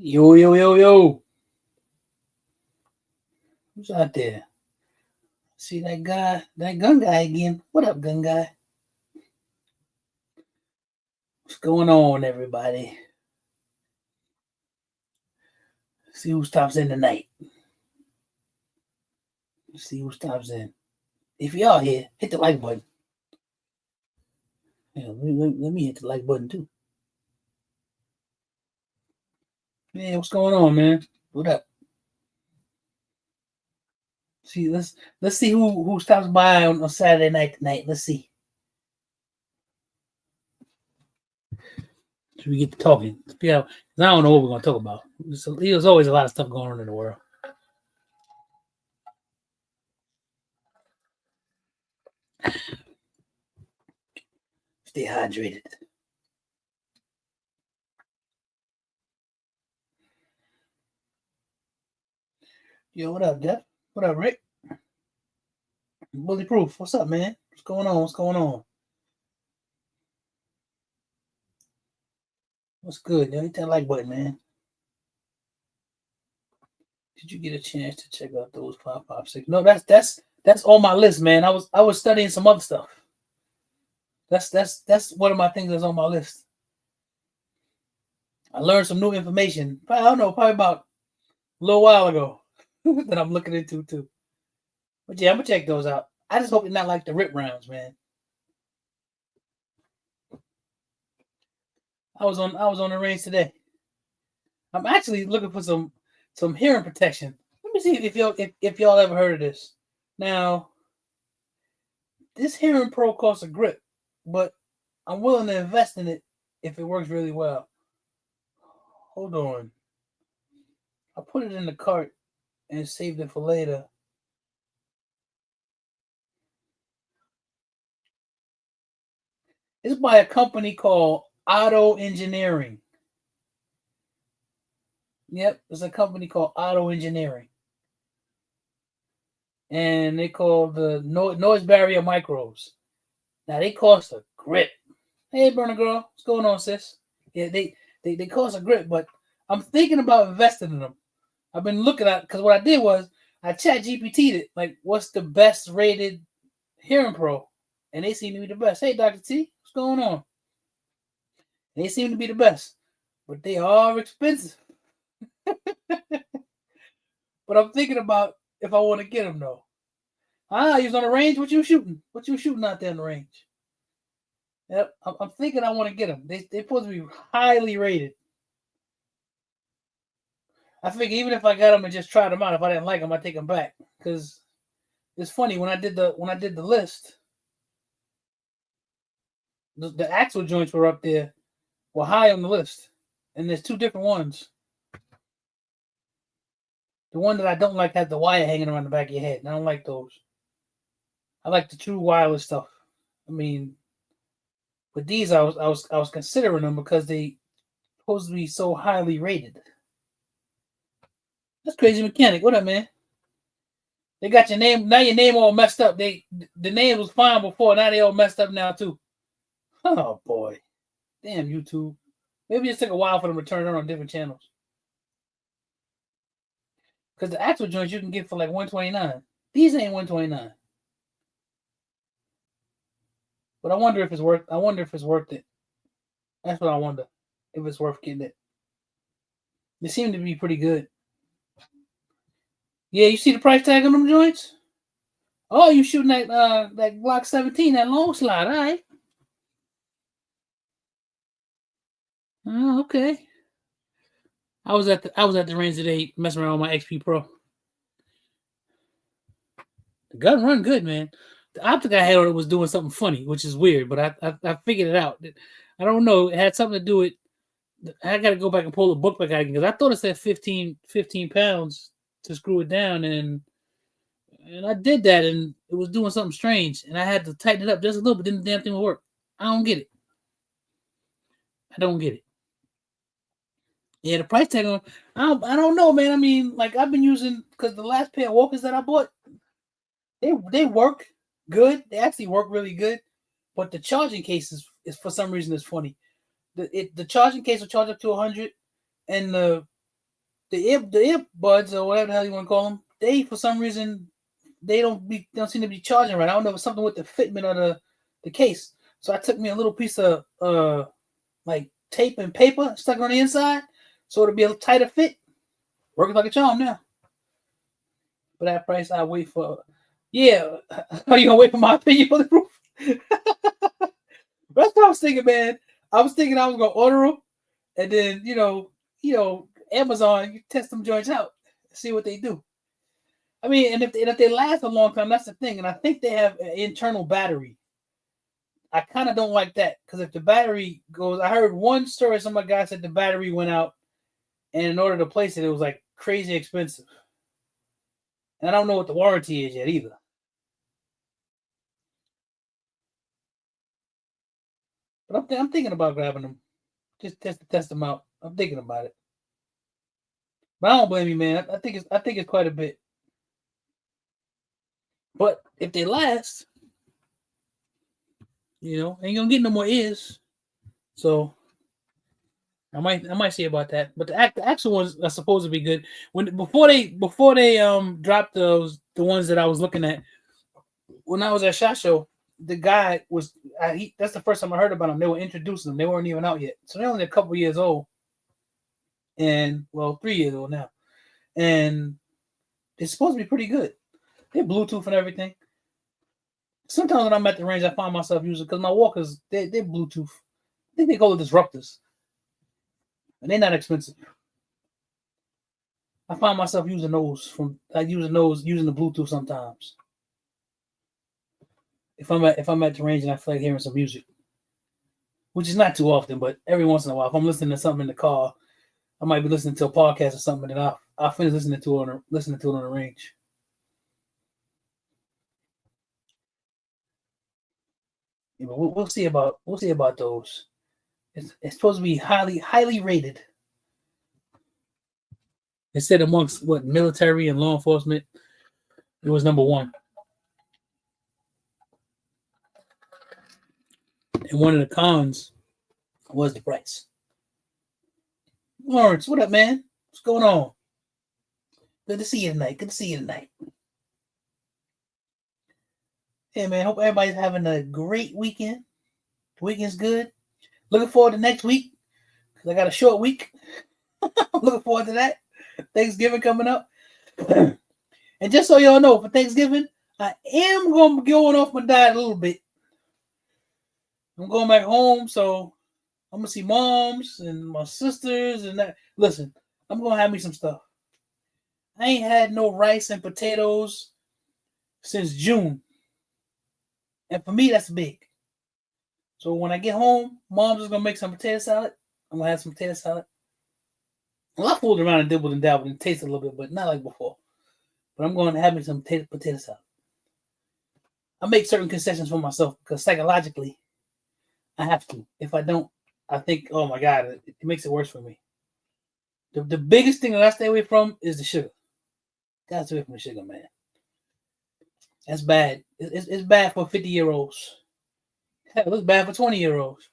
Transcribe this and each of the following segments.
Yo, yo, yo, yo. Who's out there? See that guy, that gun guy again. What up, gun guy? What's going on, everybody? See who stops in tonight. See who stops in. If y'all here, hit the like button. Yeah, let me hit the like button too. Yeah, what's going on, man? What up? See, let's see who stops by on Saturday night tonight. Let's see. Should we get to talking? Yeah, I don't know what we're gonna talk about. There's always a lot of stuff going on in the world. Stay hydrated. Yo, what up, Jeff? What up, Rick? Bullyproof. What's up, man? What's going on? What's going on? What's good? Yo, hit that like button, man. Did you get a chance to check out those 556? No, that's on my list, man. I was studying some other stuff. That's one of my things that's on my list. I learned some new information. I don't know, probably about a little while ago that I'm looking into too. But yeah, I'm gonna check those out. I just hope it's not like the rip rounds, man. I was on the range today. I'm actually looking for some hearing protection. Let me see if y'all ever heard of this. Now, this Hearing Pro costs a grip, but I'm willing to invest in it if it works really well. Hold on. I put it in the cart and saved it for later. It's by a company called Auto Engineering. Yep, it's a company called Auto Engineering. And they call the noise barrier micros. Now they cost a grip. Hey, Burner Girl, what's going on, sis? Yeah, they cost a grip, but I'm thinking about investing in them. I've been looking at because what I did was I chat GPT'd it like what's the best rated Hearing Pro, and they seem to be the best. Hey, Dr. T, what's going on? They seem to be the best, but they are expensive. But I'm thinking about if I want to get them though. He's on the range. What you shooting? What you shooting out there in the range? Yep, I'm thinking I want to get them. They're supposed to be highly rated. I figure even if I got them and just tried them out, if I didn't like them, I'd take them back. Because it's funny when I did the list, the axle joints were up there, were high on the list, and there's two different ones. The one that I don't like has the wire hanging around the back of your head. And I don't like those. I like the true wireless stuff. I mean, with these, I was considering them because they supposed to be so highly rated. That's Crazy Mechanic. What up, man? They got your name now. Your name all messed up. The name was fine before. Now they all messed up now too. Oh boy, damn YouTube. Maybe it took a while for them to turn on different channels. Because the actual joints you can get for like $129. These ain't $129. But I wonder if it's worth. I wonder if it's worth it. That's what I wonder. If it's worth getting it. They seem to be pretty good. Yeah, you see the price tag on them joints? Oh, you shooting that Glock 17, that long slide, all right. Oh, okay. I was at the range today messing around with my XP Pro. The gun run good, man. The optic I had on it was doing something funny, which is weird, but I figured it out. I don't know. It had something to do with. I got to go back and pull the book back out again because I thought it said 15 pounds to screw it down, and I did that, and it was doing something strange, and I had to tighten it up just a little bit. Then the damn thing would work. I don't get it. I don't get it. Yeah, the price tag on. I don't know, man. I mean, like I've been using because the last pair of walkers that I bought, they work good. They actually work really good, but the charging case is for some reason is funny. The charging case will charge up to 100, and the earbuds or whatever the hell you want to call them, they for some reason they don't seem to be charging right. I don't know if it's something with the fitment of the case. So I took me a little piece of like tape and paper, stuck it on the inside, so it'll be a tighter fit. Working like a charm now. For that price, I wait for. Yeah, are you gonna wait for my opinion on the roof? That's what I was thinking, man. I was thinking I was gonna order them, and then Amazon, you test them joints out, see what they do. I mean, and if they last a long time, that's the thing. And I think they have an internal battery. I kind of don't like that because if the battery goes, I heard one story. Some guy said the battery went out, and in order to place it, it was like crazy expensive. And I don't know what the warranty is yet either. But I'm thinking about grabbing them, just test them out. I'm thinking about it. But I don't blame you, man. I think it's quite a bit. But if they last, ain't gonna get no more ears. So I might see about that. But the actual ones are supposed to be good. Before they dropped the ones that I was looking at when I was at SHOT Show, the guy was that's the first time I heard about them. They were introducing them. They weren't even out yet. So they're only a couple years old. And 3 years old now. And it's supposed to be pretty good. They're Bluetooth and everything. Sometimes when I'm at the range, I find myself using because my walkers, they're Bluetooth. I think they call it disruptors. And they're not expensive. I find myself using those using the Bluetooth sometimes. If I'm at the range and I feel like hearing some music. Which is not too often, but every once in a while. If I'm listening to something in the car, I might be listening to a podcast or something, and I'll finish listening to it on the range. Yeah, but we'll see about those. It's supposed to be highly rated. It said amongst military and law enforcement, it was number 1. And one of the cons was the price. Lawrence, what up, man? What's going on? Good to see you tonight. Hey, man, hope everybody's having a great weekend. The weekend's good. Looking forward to next week because I got a short week. I'm looking forward to that. Thanksgiving coming up. And just so y'all know, for Thanksgiving, I am going to be going off my diet a little bit. I'm going back home, so I'm going to see moms and my sisters and that. Listen, I'm going to have me some stuff. I ain't had no rice and potatoes since June. And for me, that's big. So when I get home, mom's is going to make some potato salad. I'm going to have some potato salad. Well, I fooled around and dibbled and dabbled and tasted a little bit, but not like before. But I'm going to have me some potato salad. I make certain concessions for myself because psychologically, I have to. If I don't, I think, oh my God, it makes it worse for me. The biggest thing that I stay away from is the sugar. Gotta stay away from the sugar, man. That's bad. It's bad for 50-year-olds. Hell, it's bad for 20-year-olds.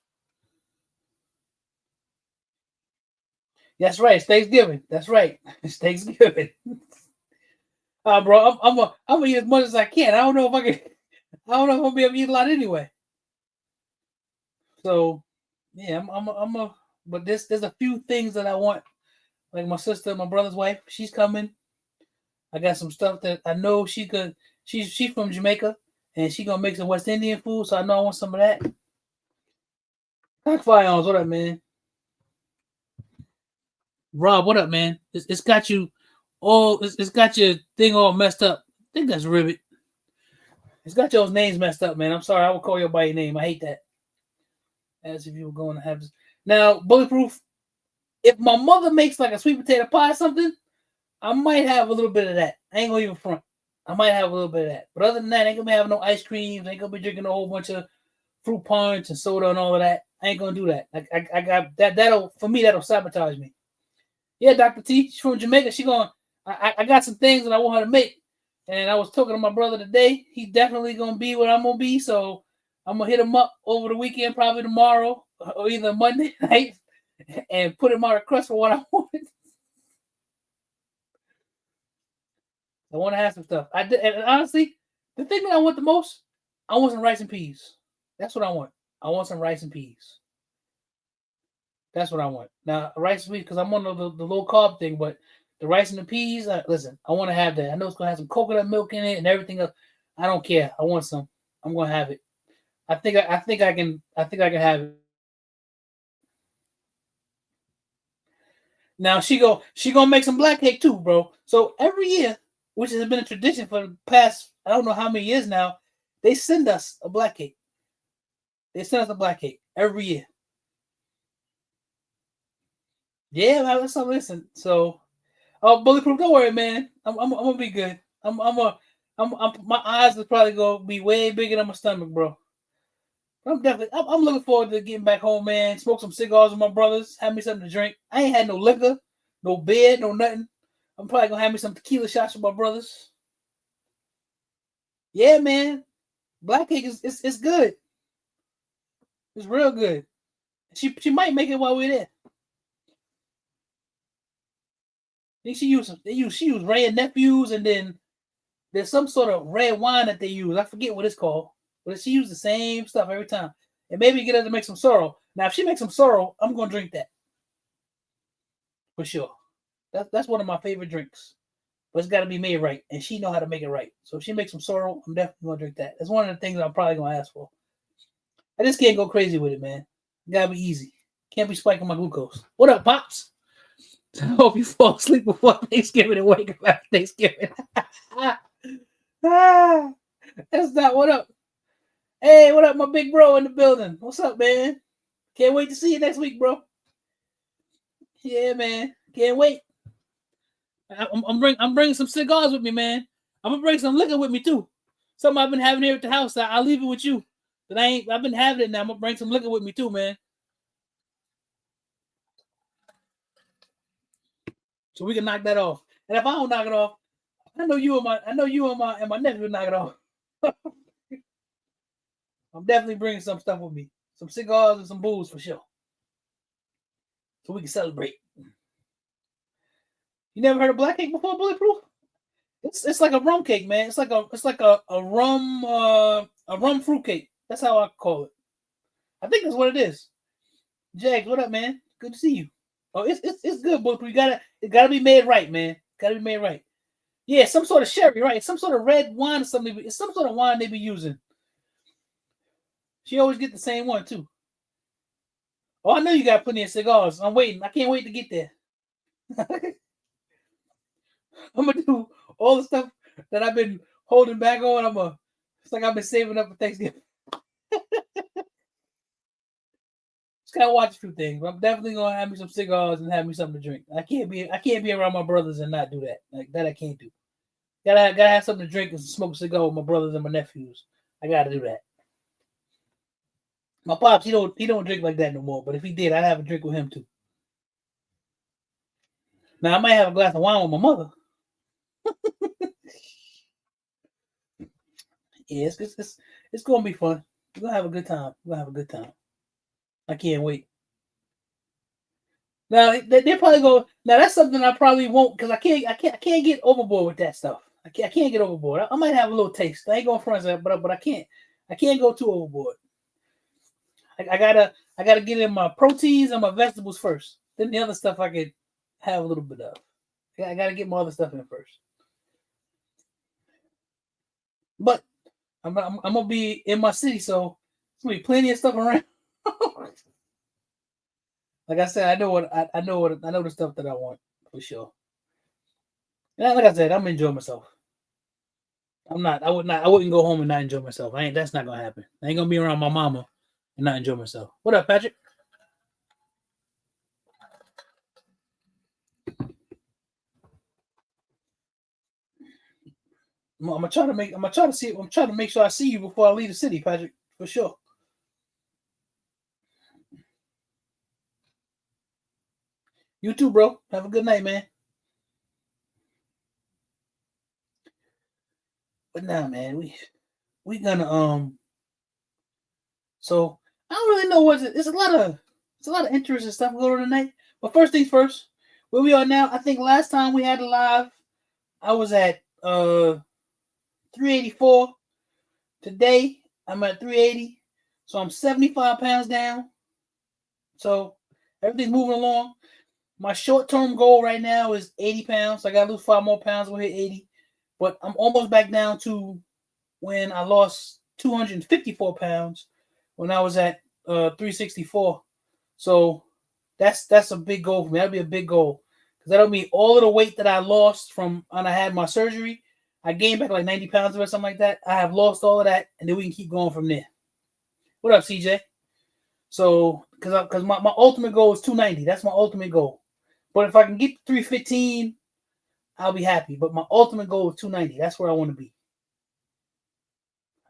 That's right. It's Thanksgiving. That's right. It's Thanksgiving. Bro, I'm gonna eat as much as I can. I don't know if I can. I don't know if I'll be able to eat a lot anyway. So, yeah, but there's a few things that I want. Like my sister, my brother's wife, she's coming. I got some stuff that I know she could. She's from Jamaica, and she gonna make some West Indian food. So I know I want some of that. Cockfirearms, what up, man? Rob, what up, man? It's got you all. It's got your thing all messed up. I think that's Ribbit. It's got y'all's names messed up, man. I'm sorry. I will call you by your name. I hate that. As if you were going to have this. Now, Bulletproof, if my mother makes like a sweet potato pie or something, I might have a little bit of that. I ain't going to even front. I might have a little bit of that. But other than that, I ain't going to be having no ice creams. I ain't going to be drinking a whole bunch of fruit punch and soda and all of that. I ain't going to do that. I got that. That'll sabotage me. Yeah, Dr. T, she's from Jamaica. I got some things that I want her to make. And I was talking to my brother today. He's definitely going to be where I'm going to be. So I'm going to hit him up over the weekend, probably tomorrow or either Monday night, and put him on a request for what I want. I want to have some stuff. I did, and honestly, the thing that I want the most, I want some rice and peas. That's what I want. I want some rice and peas. That's what I want. Now, rice and peas, because I'm on the low carb thing, but the rice and the peas, listen, I want to have that. I know it's going to have some coconut milk in it and everything else. I don't care. I want some. I'm going to have it. I think I can have it. Now she gonna make some black cake too, bro. So every year, which has been a tradition for the past I don't know how many years now, they send us a black cake. They send us a black cake every year. Yeah, man, let's listen. So, bulletproof. Don't worry, man. I'm gonna be good. My eyes are probably gonna be way bigger than my stomach, bro. I'm looking forward to getting back home, man. Smoke some cigars with my brothers. Have me something to drink. I ain't had no liquor, no bed, no nothing. I'm probably gonna have me some tequila shots with my brothers. Yeah, man. Black cake is good. It's real good. She might make it while we're there. I think she used Ray Nephews, and then there's some sort of red wine that they use. I forget what it's called, but she used the same stuff every time. And maybe get her to make some sorrel. Now, if she makes some sorrel, I'm gonna drink that for sure. That's one of my favorite drinks, but it's got to be made right, and she know how to make it right. So if she makes some sorrel, I'm definitely gonna drink that. That's one of the things I'm probably gonna ask for. I just can't go crazy with it, man. It gotta be easy. Can't be spiking my glucose. What up, pops? I hope you fall asleep before Thanksgiving and wake up after Thanksgiving. That's not what up. Hey, what up, my big bro in the building? What's up, man? Can't wait to see you next week, bro. Yeah, man. Can't wait. I'm bringing some cigars with me, man. I'm gonna bring some liquor with me too. Something I've been having here at the house. I'll leave it with you. But I've been having it now. I'm gonna bring some liquor with me too, man. So we can knock that off. And if I don't knock it off, I know you and my nephew will knock it off. I'm definitely bringing some stuff with me. Some cigars and some booze for sure. So we can celebrate. You never heard of black cake before, Bulletproof? It's like a rum cake, man. It's like a rum fruit cake. That's how I call it. I think that's what it is. Jags, what up, man? Good to see you. Oh, it's good, Bulletproof. It gotta be made right, man. Gotta be made right. Yeah, some sort of sherry, right? Some sort of red wine or something. It's some sort of wine they be using. She always get the same one too. Oh, I know you got plenty of cigars. I'm waiting. I can't wait to get there. I'm gonna do all the stuff that I've been holding back on. It's like I've been saving up for Thanksgiving. Just gotta watch a few things. But I'm definitely gonna have me some cigars and have me something to drink. I can't be around my brothers and not do that. Like that I can't do. Gotta have something to drink and smoke a cigar with my brothers and my nephews. I gotta do that. My pops, he don't drink like that no more. But if he did, I'd have a drink with him too. Now I might have a glass of wine with my mother. Yeah, it's gonna be fun. We're gonna have a good time. We're gonna have a good time. I can't wait. Now they probably go. Now that's something I probably won't because I can't get overboard with that stuff. I can't get overboard. I might have a little taste. I ain't going front that, but I can't go too overboard. I gotta get in my proteins and my vegetables first. Then the other stuff I could have a little bit of. I gotta get my other stuff in first. But I'm gonna be in my city, so there's gonna be plenty of stuff around. Like I said, I know the stuff that I want for sure. And like I said, I'm enjoying myself. I wouldn't go home and not enjoy myself. That's not gonna happen. I ain't gonna be around my mama and not enjoy myself. What up, Patrick? I'm gonna try to make sure I see you before I leave the city, Patrick, for sure. You too, bro. Have a good night, man. But now, man, we gonna so I don't really know there's a lot of interesting stuff going on tonight. But first things first, where we are now, I think last time we had a live, I was at 384. Today I'm at 380. So I'm 75 pounds down. So everything's moving along. My short-term goal right now is 80 pounds. I gotta lose 5 more pounds. We'll hit 80. But I'm almost back down to when I lost 254 pounds when I was at 364. So that's a big goal for me. That'd be a big goal. Because that'll mean all of the weight that I lost from when I had my surgery, I gained back like 90 pounds or something like that. I have lost all of that, and then we can keep going from there. What up, CJ? So, because my ultimate goal is 290. That's my ultimate goal. But if I can get 315, I'll be happy. But my ultimate goal is 290. That's where I want to be.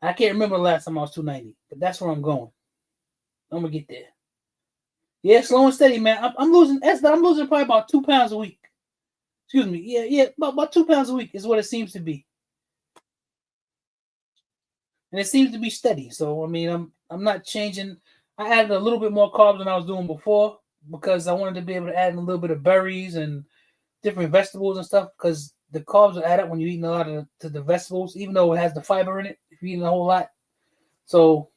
I can't remember the last time I was 290, but that's where I'm going. I'm gonna get there. Yeah, slow and steady, man. I'm losing. I'm losing probably about 2 pounds a week. Excuse me. Yeah, about 2 pounds a week is what it seems to be, and it seems to be steady. So I mean, I'm not changing. I added a little bit more carbs than I was doing before because I wanted to be able to add in a little bit of berries and different vegetables and stuff because the carbs will add up when you're eating a lot of the vegetables, even though it has the fiber in it. If you're eating a whole lot, so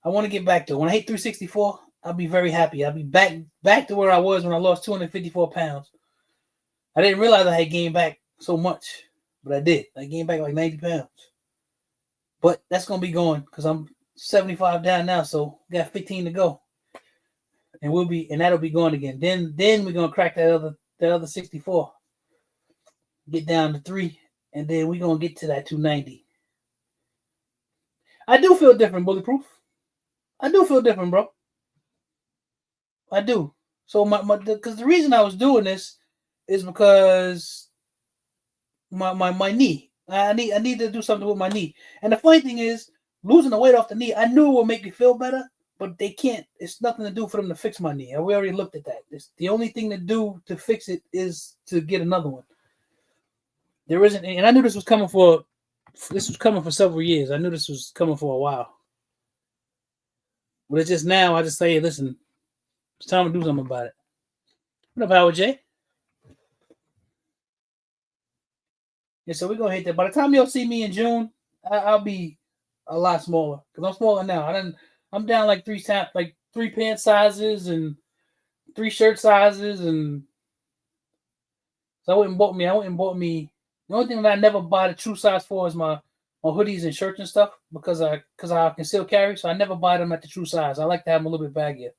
I want to get back to it. When I hit 364, I'll be very happy. I'll be back to where I was when I lost 254 pounds. I didn't realize I had gained back so much, but I did. I gained back like 90 pounds. But that's gonna be going because I'm 75 down now, so got 15 to go, and that'll be going again. Then we're gonna crack that other 64, get down to 3, and then we're gonna get to that 290. I do feel different, Bulletproof. I do feel different, bro. I do. So because the reason I was doing this is because my knee. I need to do something with my knee. And the funny thing is, losing the weight off the knee, I knew it would make me feel better, but they can't. It's nothing to do for them to fix my knee. We already looked at that. The only thing to do to fix it is to get another one. There isn't, and I knew this was coming for several years. I knew this was coming for a while. But it's just now I just say, hey, listen, it's time to do something about it. What up, Howard J? Yeah, so we're gonna hit that. By the time you'll see me in June, I'll be a lot smaller because I'm smaller now. I'm down like 3 pant sizes and 3 shirt sizes, and so I went and bought me. The only thing that I never buy the true size for is my hoodies and shirts and stuff because I can still carry. So I never buy them at the true size. I like to have them a little bit baggier.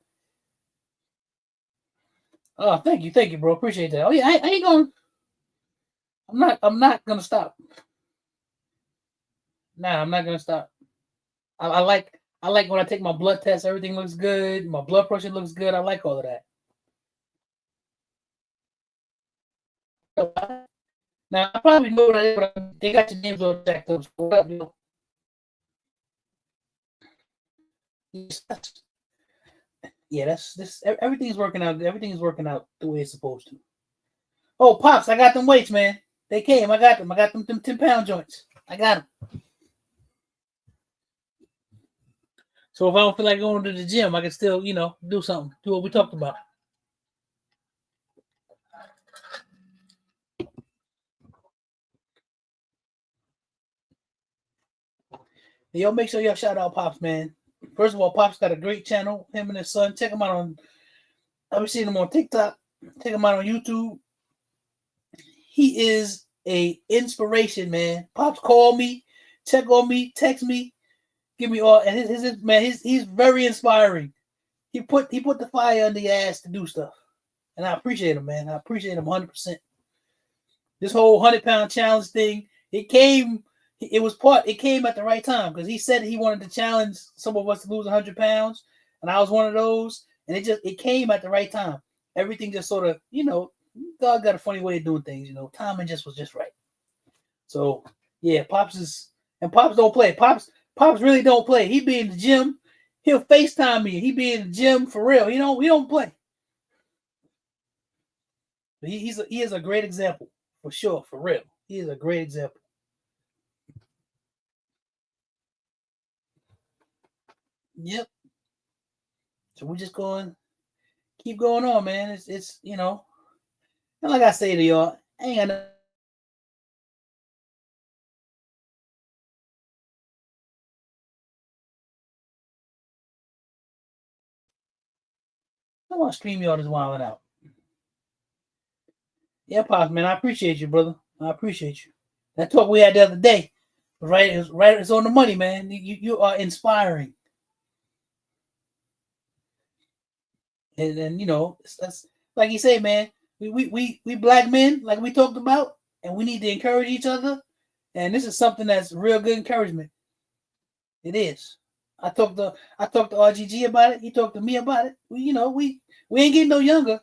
Oh, thank you, bro. Appreciate that. Oh yeah, I ain't going. I'm not gonna stop. Nah, I'm not gonna stop. I like when I take my blood test. Everything looks good. My blood pressure looks good. I like all of that. Now I probably know that they got your names all jacked up. So what up, yo? Yeah, that's this. Everything's working out. Everything's working out the way it's supposed to. Oh, pops, I got them weights, man. They came. I got them. I got them 10-pound joints. I got them. So if I don't feel like going to the gym, I can still, do something. Do what we talked about. Yo, make sure y'all shout out Pops, man. First of all, Pops got a great channel. Him and his son. Check him out on. I've been seeing him on TikTok. Check him out on YouTube. He is a inspiration, man. Pops call me, check on me, text me, give me all. And his man, he's very inspiring. He put the fire under your ass to do stuff, and I appreciate him, man. I appreciate him 100%. This whole 100-pound challenge thing, it came at the right time because he said he wanted to challenge some of us to lose 100 pounds, and I was one of those, and it came at the right time. Everything just sort of, God got a funny way of doing things, timing just was just right. So yeah, Pops don't play. Pops really don't play. He be in the gym. He'll FaceTime me. He be in the gym for real. We don't play. But he is a great example for sure, for real. He is a great example. Yep. So we're just going, keep going on, man. It's and like I say to y'all, I ain't got my StreamYard is wilding out. Yeah, Pops, man, I appreciate you, brother. I appreciate you. That talk we had the other day, right? It's on the money, man. You are inspiring, and you know that's like you say, man. We black men, like we talked about, and we need to encourage each other. And this is something that's real good encouragement. It is. I talked to RGG about it. He talked to me about it. We ain't getting no younger.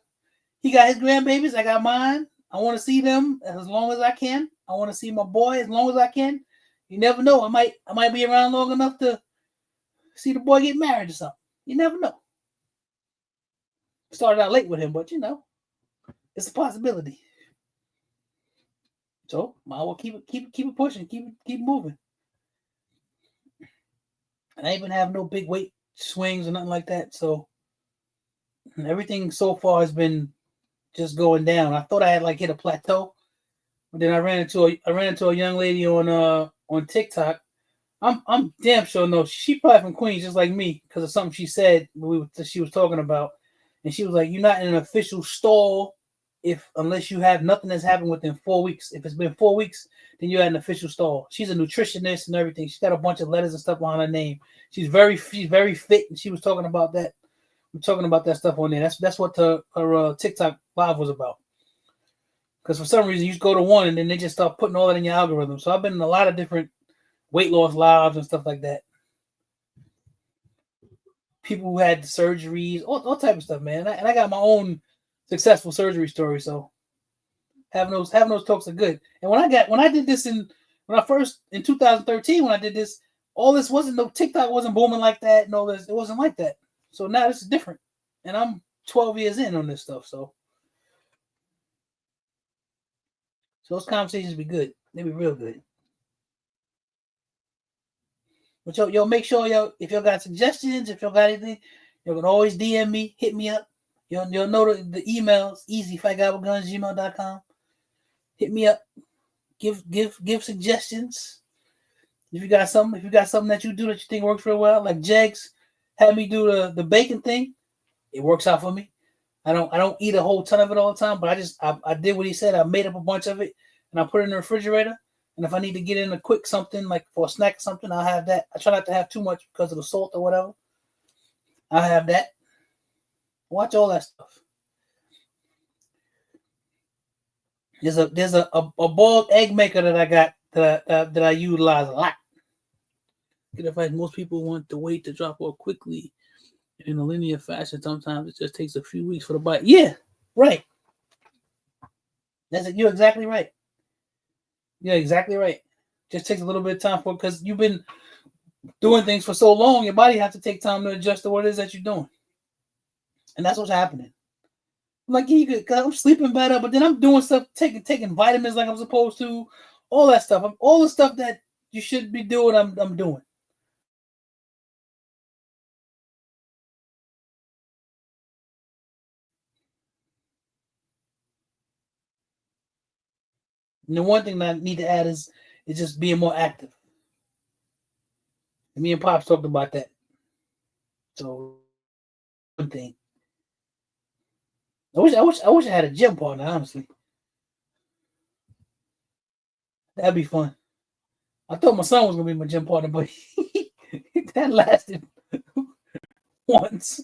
He got his grandbabies. I got mine. I want to see them as long as I can. I want to see my boy as long as I can. You never know. I might be around long enough to see the boy get married or something. You never know. Started out late with him, but it's a possibility. So might well keep it pushing, keep moving. I ain't been having no big weight swings or nothing like that. So everything so far has been just going down. I thought I had like hit a plateau, but then I ran into a young lady on TikTok. I'm damn sure no, she probably from Queens just like me because of something she said she was talking about, and she was like, "You're not in an official stall unless you have nothing that's happened within 4 weeks. If it's been 4 weeks, then you're at an official stall." She's a nutritionist and everything. She's got a bunch of letters and stuff behind her name. She's very fit, and she was talking about that. I'm talking about that stuff on there. That's what her TikTok live was about. Because for some reason you just go to one and then they just start putting all that in your algorithm. So I've been in a lot of different weight loss lives and stuff like that. People who had surgeries, all type of stuff, man. And I got my own successful surgery story. So having those talks are good. And when I did this in 2013, when I did this, all this wasn't no TikTok wasn't booming like that. No, it wasn't like that. So now this is different. And I'm 12 years in on this stuff. So those conversations be good. They be real good. But yo, make sure if y'all got suggestions, if y'all got anything, you can always DM me, hit me up. You'll know the emails, easyfightguywithguns@gmail.com. Hit me up. Give suggestions. If you got something that you do that you think works real well, like Jegs had me do the bacon thing, it works out for me. I don't eat a whole ton of it all the time, but I did what he said. I made up a bunch of it and I put it in the refrigerator. And if I need to get in a quick something like for a snack or something, I'll have that. I try not to have too much because of the salt or whatever. I'll have that. Watch all that stuff. There's a boiled egg maker that I got that I utilize a lot. Most people want the weight to drop off quickly in a linear fashion. Sometimes it just takes a few weeks for the bite. Yeah, right. That's it. You're exactly right. Yeah, exactly right. Just takes a little bit of time because you've been doing things for so long, your body has to take time to adjust to what it is that you're doing. And that's what's happening. Like I'm sleeping better, but then I'm doing stuff, taking vitamins like I'm supposed to, all that stuff. All the stuff that you should be doing, I'm doing. And the one thing that I need to add is just being more active. And me and Pops talked about that. So one thing. I wish I had a gym partner, honestly. That'd be fun. I thought my son was gonna be my gym partner, but that lasted once.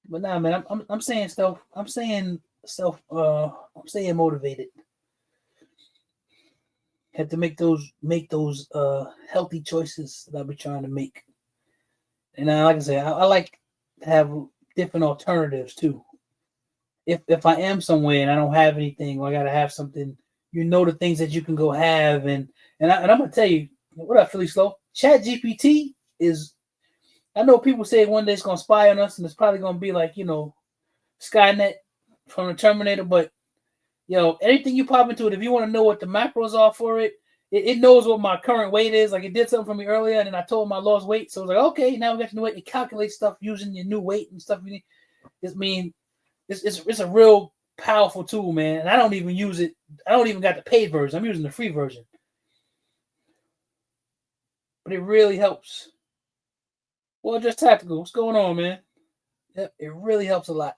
But nah, man, I'm saying stuff. I'm saying motivated. Have to make those healthy choices that I've been trying to make. And like I said, I like to have different alternatives too. If I am somewhere and I don't have anything, or I gotta have something, the things that you can go have, and I'm gonna tell you what up, Philly Slow. Chat GPT is. I know people say one day it's gonna spy on us, and it's probably gonna be like Skynet from the Terminator. But anything you pop into it, if you want to know what the macros are for it, it knows what my current weight is. Like it did something for me earlier, and then I told him I lost weight, so I was like, okay, now we got to know it. It calculates stuff using your new weight and stuff. It's a real powerful tool, man. And I don't even use it. I don't even got the paid version. I'm using the free version, but it really helps. Well, just tactical. What's going on, man? Yep, it really helps a lot.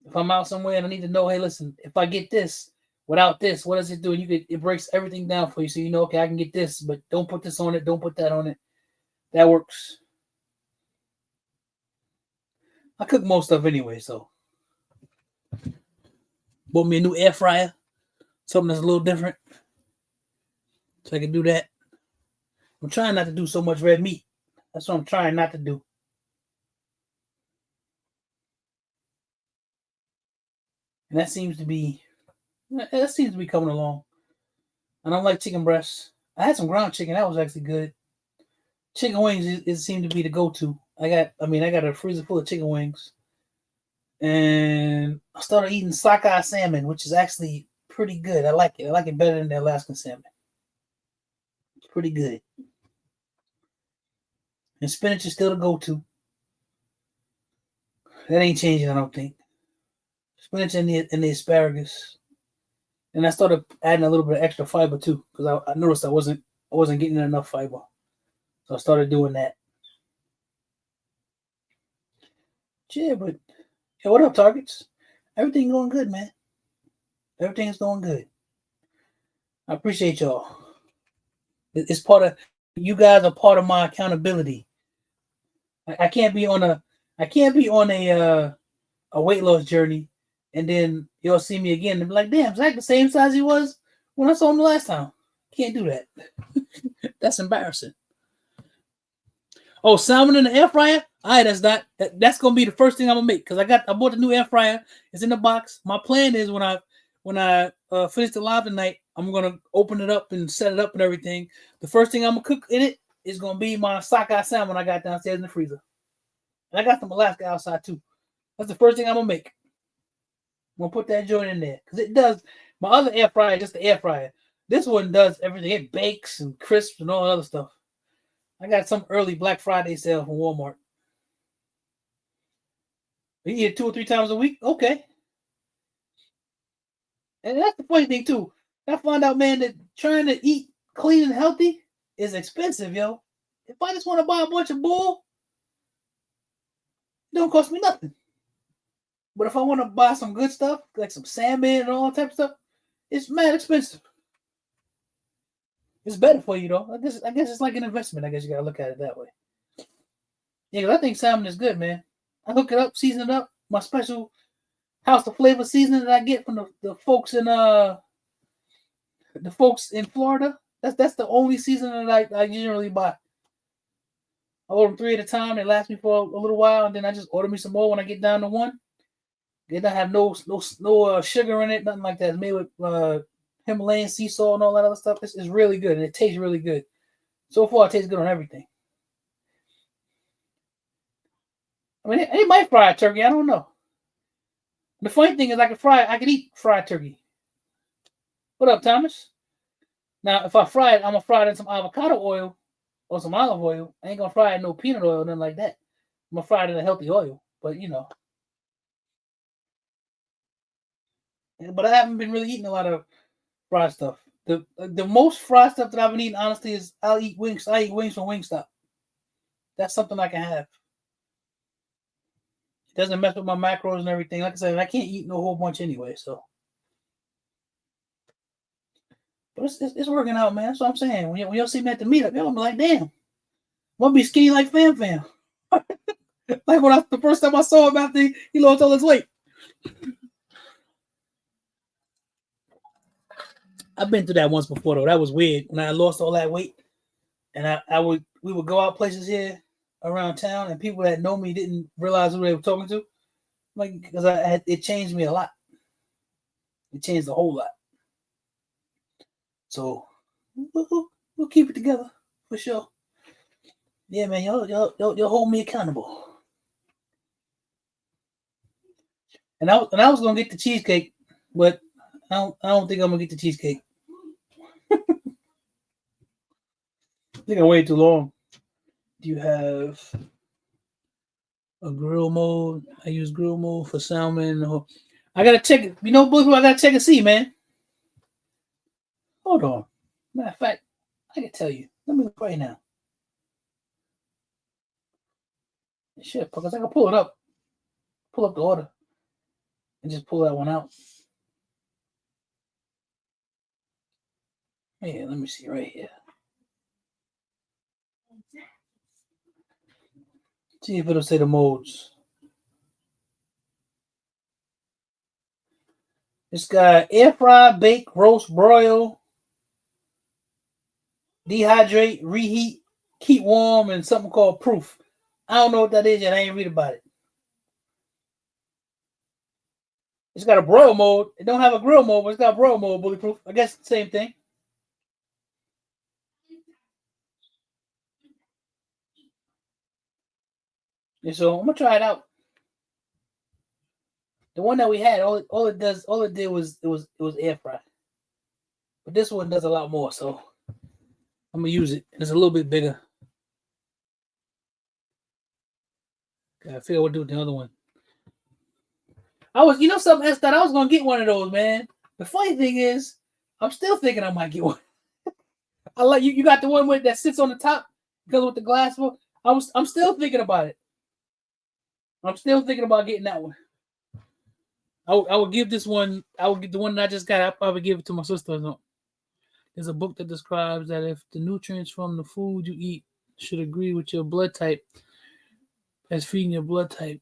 If I'm out somewhere and I need to know, hey, listen, if I get this without this, what does it do? And it breaks everything down for you, so you know, okay, I can get this, but don't put this on it, don't put that on it. That works. I cook most stuff anyway, so bought me a new air fryer, something that's a little different, so I can do that. I'm trying not to do so much red meat. That's what I'm trying not to do. And that seems to be coming along. I don't like chicken breasts. I had some ground chicken. That was actually good. Chicken wings it seemed to be the go-to. I got a freezer full of chicken wings. And I started eating sockeye salmon, which is actually pretty good. I like it. I like it better than the Alaskan salmon. It's pretty good. And spinach is still the go-to. That ain't changing, I don't think. Spinach and the asparagus. And I started adding a little bit of extra fiber too, because I noticed I wasn't getting enough fiber. So I started doing that. Yeah, but hey, what up, Targets? Everything going good, man. Everything is going good. I appreciate y'all. It's part of you guys are part of my accountability. I can't be on a weight loss journey and then y'all see me again and be like, damn, Zach the same size he was when I saw him the last time. Can't do that. That's embarrassing. Oh, salmon in the air fryer? All right, that's gonna be the first thing I'm gonna make because I bought the new air fryer. It's in the box. My plan is when I finish the live tonight, I'm gonna open it up and set it up and everything. The first thing I'm gonna cook in it is gonna be my sockeye salmon I got downstairs in the freezer. And I got some Alaska outside too. That's the first thing I'm gonna make. I'm gonna put that joint in there because it does. My other air fryer, just the air fryer. This one does everything. It bakes and crisps and all that other stuff. I got some early Black Friday sale from Walmart. You eat it 2 or 3 times a week? Okay. And that's the funny thing too. I found out, man, that trying to eat clean and healthy is expensive, yo. If I just want to buy a bunch of bull, it don't cost me nothing. But if I want to buy some good stuff, like some salmon and all that type of stuff, it's mad expensive. It's better for you though. I guess it's like an investment. I guess you gotta look at it that way. Yeah, 'cause I think salmon is good, man. I hook it up, season it up. My special house of flavor seasoning that I get from the folks in Florida. That's the only seasoning that I generally buy. I order them 3 at a time. They last me for a little while, and then I just order me some more when I get down to one. They don't have no sugar in it, nothing like that. It's made with Himalayan sea salt and all that other stuff. It's really good, and it tastes really good. So far, it tastes good on everything. I mean, it might fry a turkey. I don't know. The funny thing is, I can eat fried turkey. What up, Thomas? Now, if I fry it, I'm gonna fry it in some avocado oil or some olive oil. I ain't gonna fry it in no peanut oil or nothing like that. I'm gonna fry it in a healthy oil, but you know. But I haven't been really eating a lot of fried stuff. The most fried stuff that I've been eating, honestly, is I'll eat wings. I eat wings from Wingstop. That's something I can have. It doesn't mess with my macros and everything. Like I said, I can't eat no whole bunch anyway. So, but it's working out, man. That's what I'm saying. When y'all see me at the meetup, y'all be like, damn, want to be skinny like Fam Fam. Like the first time I saw him after he lost all his weight. I've been through that once before though. That was weird when I lost all that weight, and we would go out places here around town, and people that know me didn't realize who they were talking to, like because it changed me a lot. It changed a whole lot. So we'll keep it together for sure. Yeah, man, y'all hold me accountable. And I was gonna get the cheesecake, but I don't think I'm gonna get the cheesecake. I think I waited too long. Do you have a grill mode? I use grill mode for salmon. I gotta check it. You know, I gotta check and see, man. Hold on. Matter of fact, I can tell you. Let me look right now. Shit, because I can pull it up. Pull up the order. And just pull that one out. Yeah, let me see right here. See if it'll say the modes. It's got air fry, bake, roast, broil, dehydrate, reheat, keep warm, and something called proof. I don't know what that is yet. I ain't read about it. It's got a broil mode. It don't have a grill mode, but it's got broil mode, bulletproof. I guess the same thing. And so I'm gonna try it out. The one that we had, all it did was air fry. But this one does a lot more, so I'm gonna use it. It's a little bit bigger. I figure what to do with the other one. You know something else that I was gonna get one of those, man. The funny thing is, I'm still thinking I might get one. I like you. You got the one with that sits on the top, goes with the glass. I'm still thinking about it. I'm still thinking about getting that one. I would give this one. I would get the one that I just got. I'll probably give it to my sister. No. There's a book that describes that if the nutrients from the food you eat should agree with your blood type, as feeding your blood type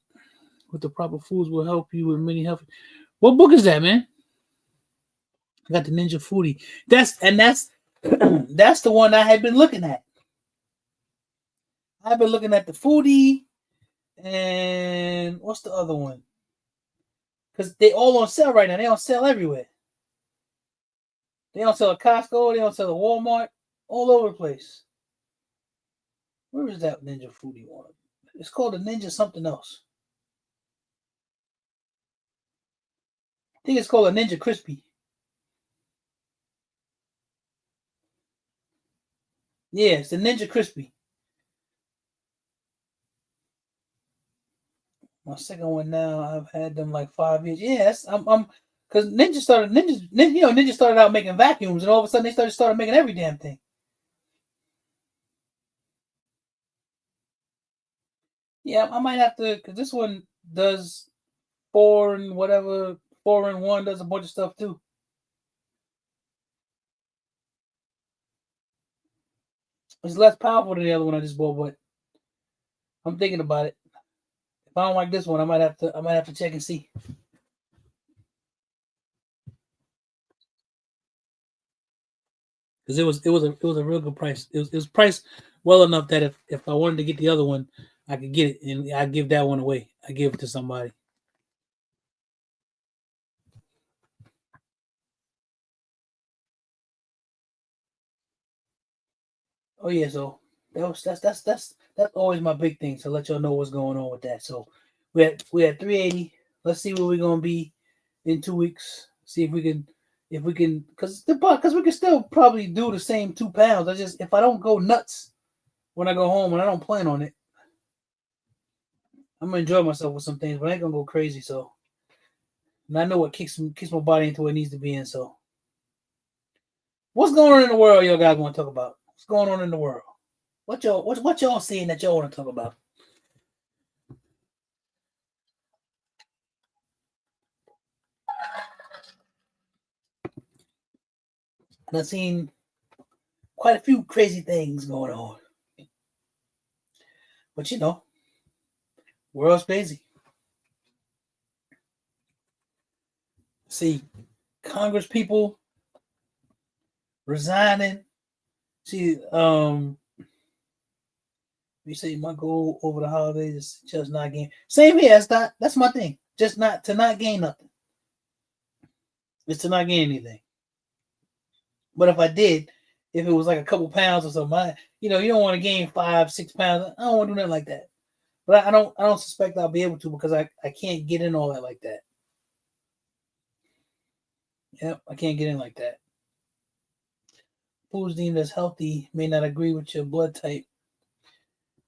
with the proper foods will help you with many health. What book is that, man? I got the Ninja Foodie. That's that's the one I had been looking at. I've been looking at the Foodie, and what's the other one? Because they all on sale right now. They on sale everywhere. They don't sell at Costco. They don't sell at Walmart. All over the place. Where is that Ninja Foodie one? It's called a Ninja something else. I think it's called a Ninja Crispy. Yeah, it's the Ninja Crispy. My second one now. I've had them like 5 years. Yes, I'm because Ninja started out making vacuums, and all of a sudden they started making every damn thing. Yeah, I might have to, because this one does 4-in-1 does a bunch of stuff too. It's less powerful than the other one I just bought, but I'm thinking about it. If I don't like this one, I might have to check and see. Because it was a real good price. It was priced well enough that if I wanted to get the other one, I could get it, and I give that one away. I give it to somebody. Oh yeah, so that's always my big thing. So let y'all know what's going on with that. So we had 380. Let's see where we're gonna be in 2 weeks. See if we can because we can still probably do the same 2 pounds. I just, if I don't go nuts when I go home, and I don't plan on it, I'm gonna enjoy myself with some things, but I ain't gonna go crazy. So, and I know what kicks my body into where it needs to be in. So, what's going on in the world, y'all guys want to talk about? What's going on in the world? What y'all seeing that y'all want to talk about? And I've seen quite a few crazy things going on, but world's crazy. See, Congress people resigning. See, we say my goal over the holidays is just not gain. Same here. That's my thing. Just not gain nothing. It's to not gain anything. But if I did, if it was like a couple pounds or something, you don't want to gain 5-6 pounds. I don't want to do nothing like that. But I don't suspect I'll be able to, because I can't get in all that like that. Yep, I can't get in like that. Foods deemed as healthy may not agree with your blood type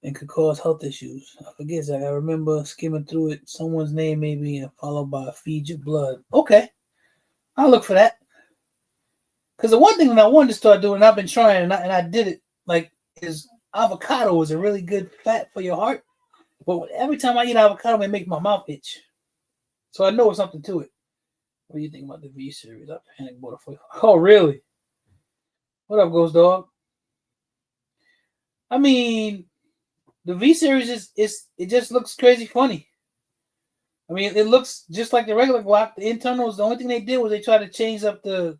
and could cause health issues. I forget, I remember skimming through it. Someone's name maybe followed by feed your blood. Okay, I'll look for that. Because the one thing that I wanted to start doing, and I've been trying, and I did it, is avocado is a really good fat for your heart. But every time I eat avocado, it makes my mouth itch. So I know it's something to it. What do you think about the V series? I panic bought it for you. Oh, really? What up, Ghost Dog? I mean, the V series is it just looks crazy funny. I mean, it looks just like the regular Glock. The internals, the only thing they did was they tried to change up a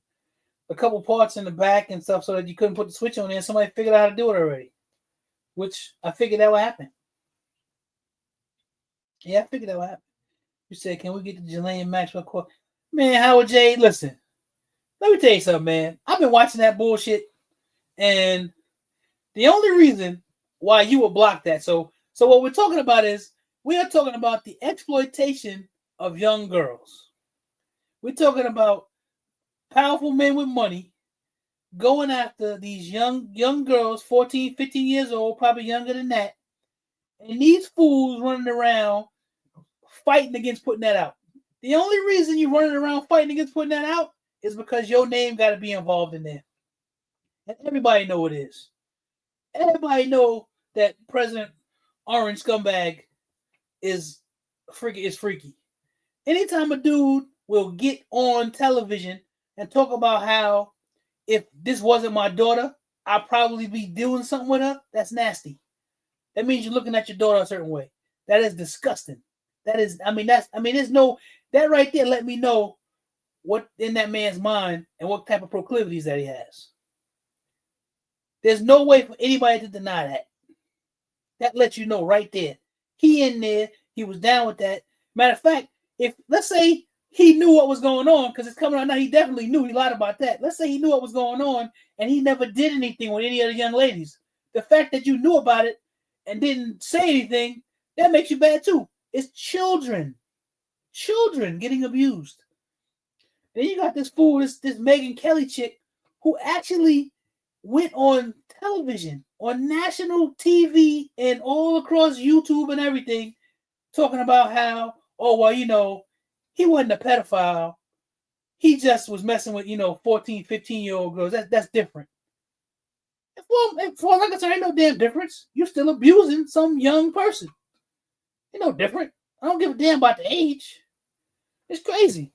couple parts in the back and stuff so that you couldn't put the switch on there. And somebody figured out how to do it already, which I figured that would happen. Yeah, I figured that would happen. You said, "Can we get the Jillian Maxwell quote?" Man, Howard J, listen. Let me tell you something, man. I've been watching that bullshit, and the only reason why you would block that. So what we're talking about is we are talking about the exploitation of young girls. We're talking about powerful men with money going after these young girls, 14, 15 years old, probably younger than that. And these fools running around fighting against putting that out. The only reason you're running around fighting against putting that out is because your name got to be involved in there. And everybody know it is. Everybody know that President Orange Scumbag is freaky. Anytime a dude will get on television and talk about how if this wasn't my daughter, I'd probably be doing something with her, that's nasty. That means you're looking at your daughter a certain way. That is disgusting. There's no, that right there let me know what in that man's mind and what type of proclivities that he has. There's no way for anybody to deny that. That lets you know right there. He in there, he was down with that. Matter of fact, if let's say he knew what was going on, because it's coming out now, he definitely knew, he lied about that. Let's say he knew what was going on and he never did anything with any of the young ladies. The fact that you knew about it and didn't say anything, that makes you bad too. It's children getting abused. Then you got this fool, this Megyn Kelly chick, who actually went on television, on national TV, and all across YouTube and everything, talking about how, oh, well, he wasn't a pedophile. He just was messing with, 14, 15-year-old girls. That's different. For like I said, ain't no damn difference. You're still abusing some young person. Ain't no different. I don't give a damn about the age. It's crazy.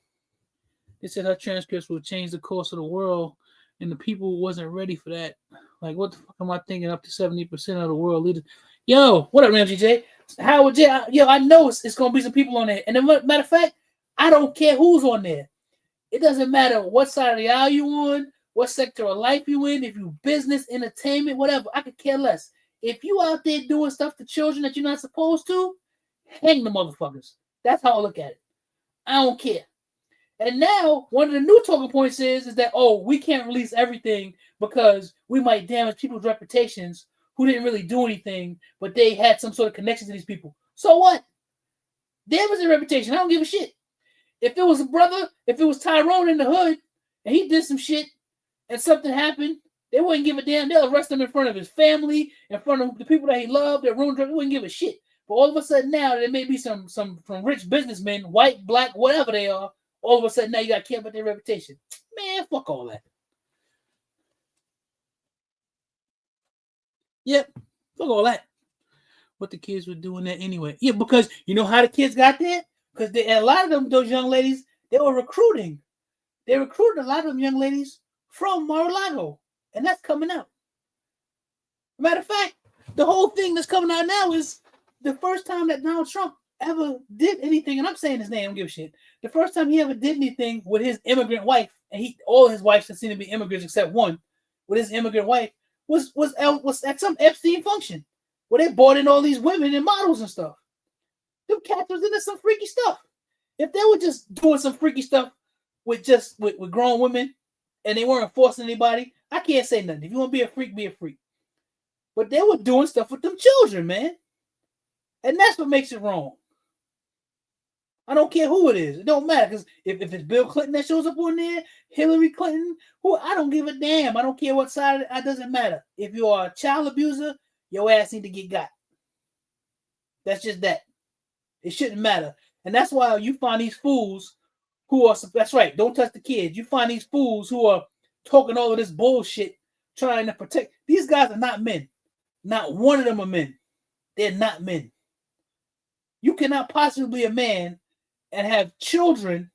They said her transcripts will change the course of the world, and the people wasn't ready for that. Like, what the fuck am I thinking? Up to 70% of the world leaders. Yo, what up, Ramsey J? Howard J? I know it's gonna be some people on there. And then, matter of fact, I don't care who's on there. It doesn't matter what side of the aisle you on, what sector of life you in, if you business, entertainment, whatever. I could care less. If you out there doing stuff to children that you're not supposed to, hang the motherfuckers. That's how I look at it. I don't care. And now one of the new talking points is that, oh, we can't release everything because we might damage people's reputations who didn't really do anything, but they had some sort of connection to these people. So what? Damage their reputation. I don't give a shit. If it was a brother, if it was Tyrone in the hood, and he did some shit and something happened, they wouldn't give a damn. They'll arrest him in front of his family, in front of the people that he loved, that ruined him. They wouldn't give a shit. But all of a sudden now, there may be some rich businessmen, white, black, whatever they are, all of a sudden now you got to care about their reputation. Man, fuck all that. Yep, fuck all that. What the kids were doing that anyway. Yeah, because you know how the kids got there? Because a lot of them, those young ladies, they were recruiting. They recruited a lot of them young ladies from Mar-a-Lago. And that's coming out. Matter of fact, the whole thing that's coming out now is the first time that Donald Trump ever did anything, and I'm saying his name, I don't give a shit. The first time he ever did anything with his immigrant wife, and all his wives seem to be immigrants except one, with his immigrant wife, was at some Epstein function where they brought in all these women and models and stuff. Them cats was into some freaky stuff. If they were just doing some freaky stuff with grown women and they weren't forcing anybody, I can't say nothing. If you want to be a freak, be a freak. But they were doing stuff with them children, man. And that's what makes it wrong. I don't care who it is. It don't matter. Because if it's Bill Clinton that shows up on there, Hillary Clinton, I don't give a damn. I don't care what side. It doesn't matter. If you are a child abuser, your ass need to get got. That's just that. It shouldn't matter. And that's why you find these fools who are, that's right, don't touch the kids. You find these fools who are talking all of this bullshit, trying to protect. These guys are not men. Not one of them are men. They're not men. You cannot possibly be a man and have children.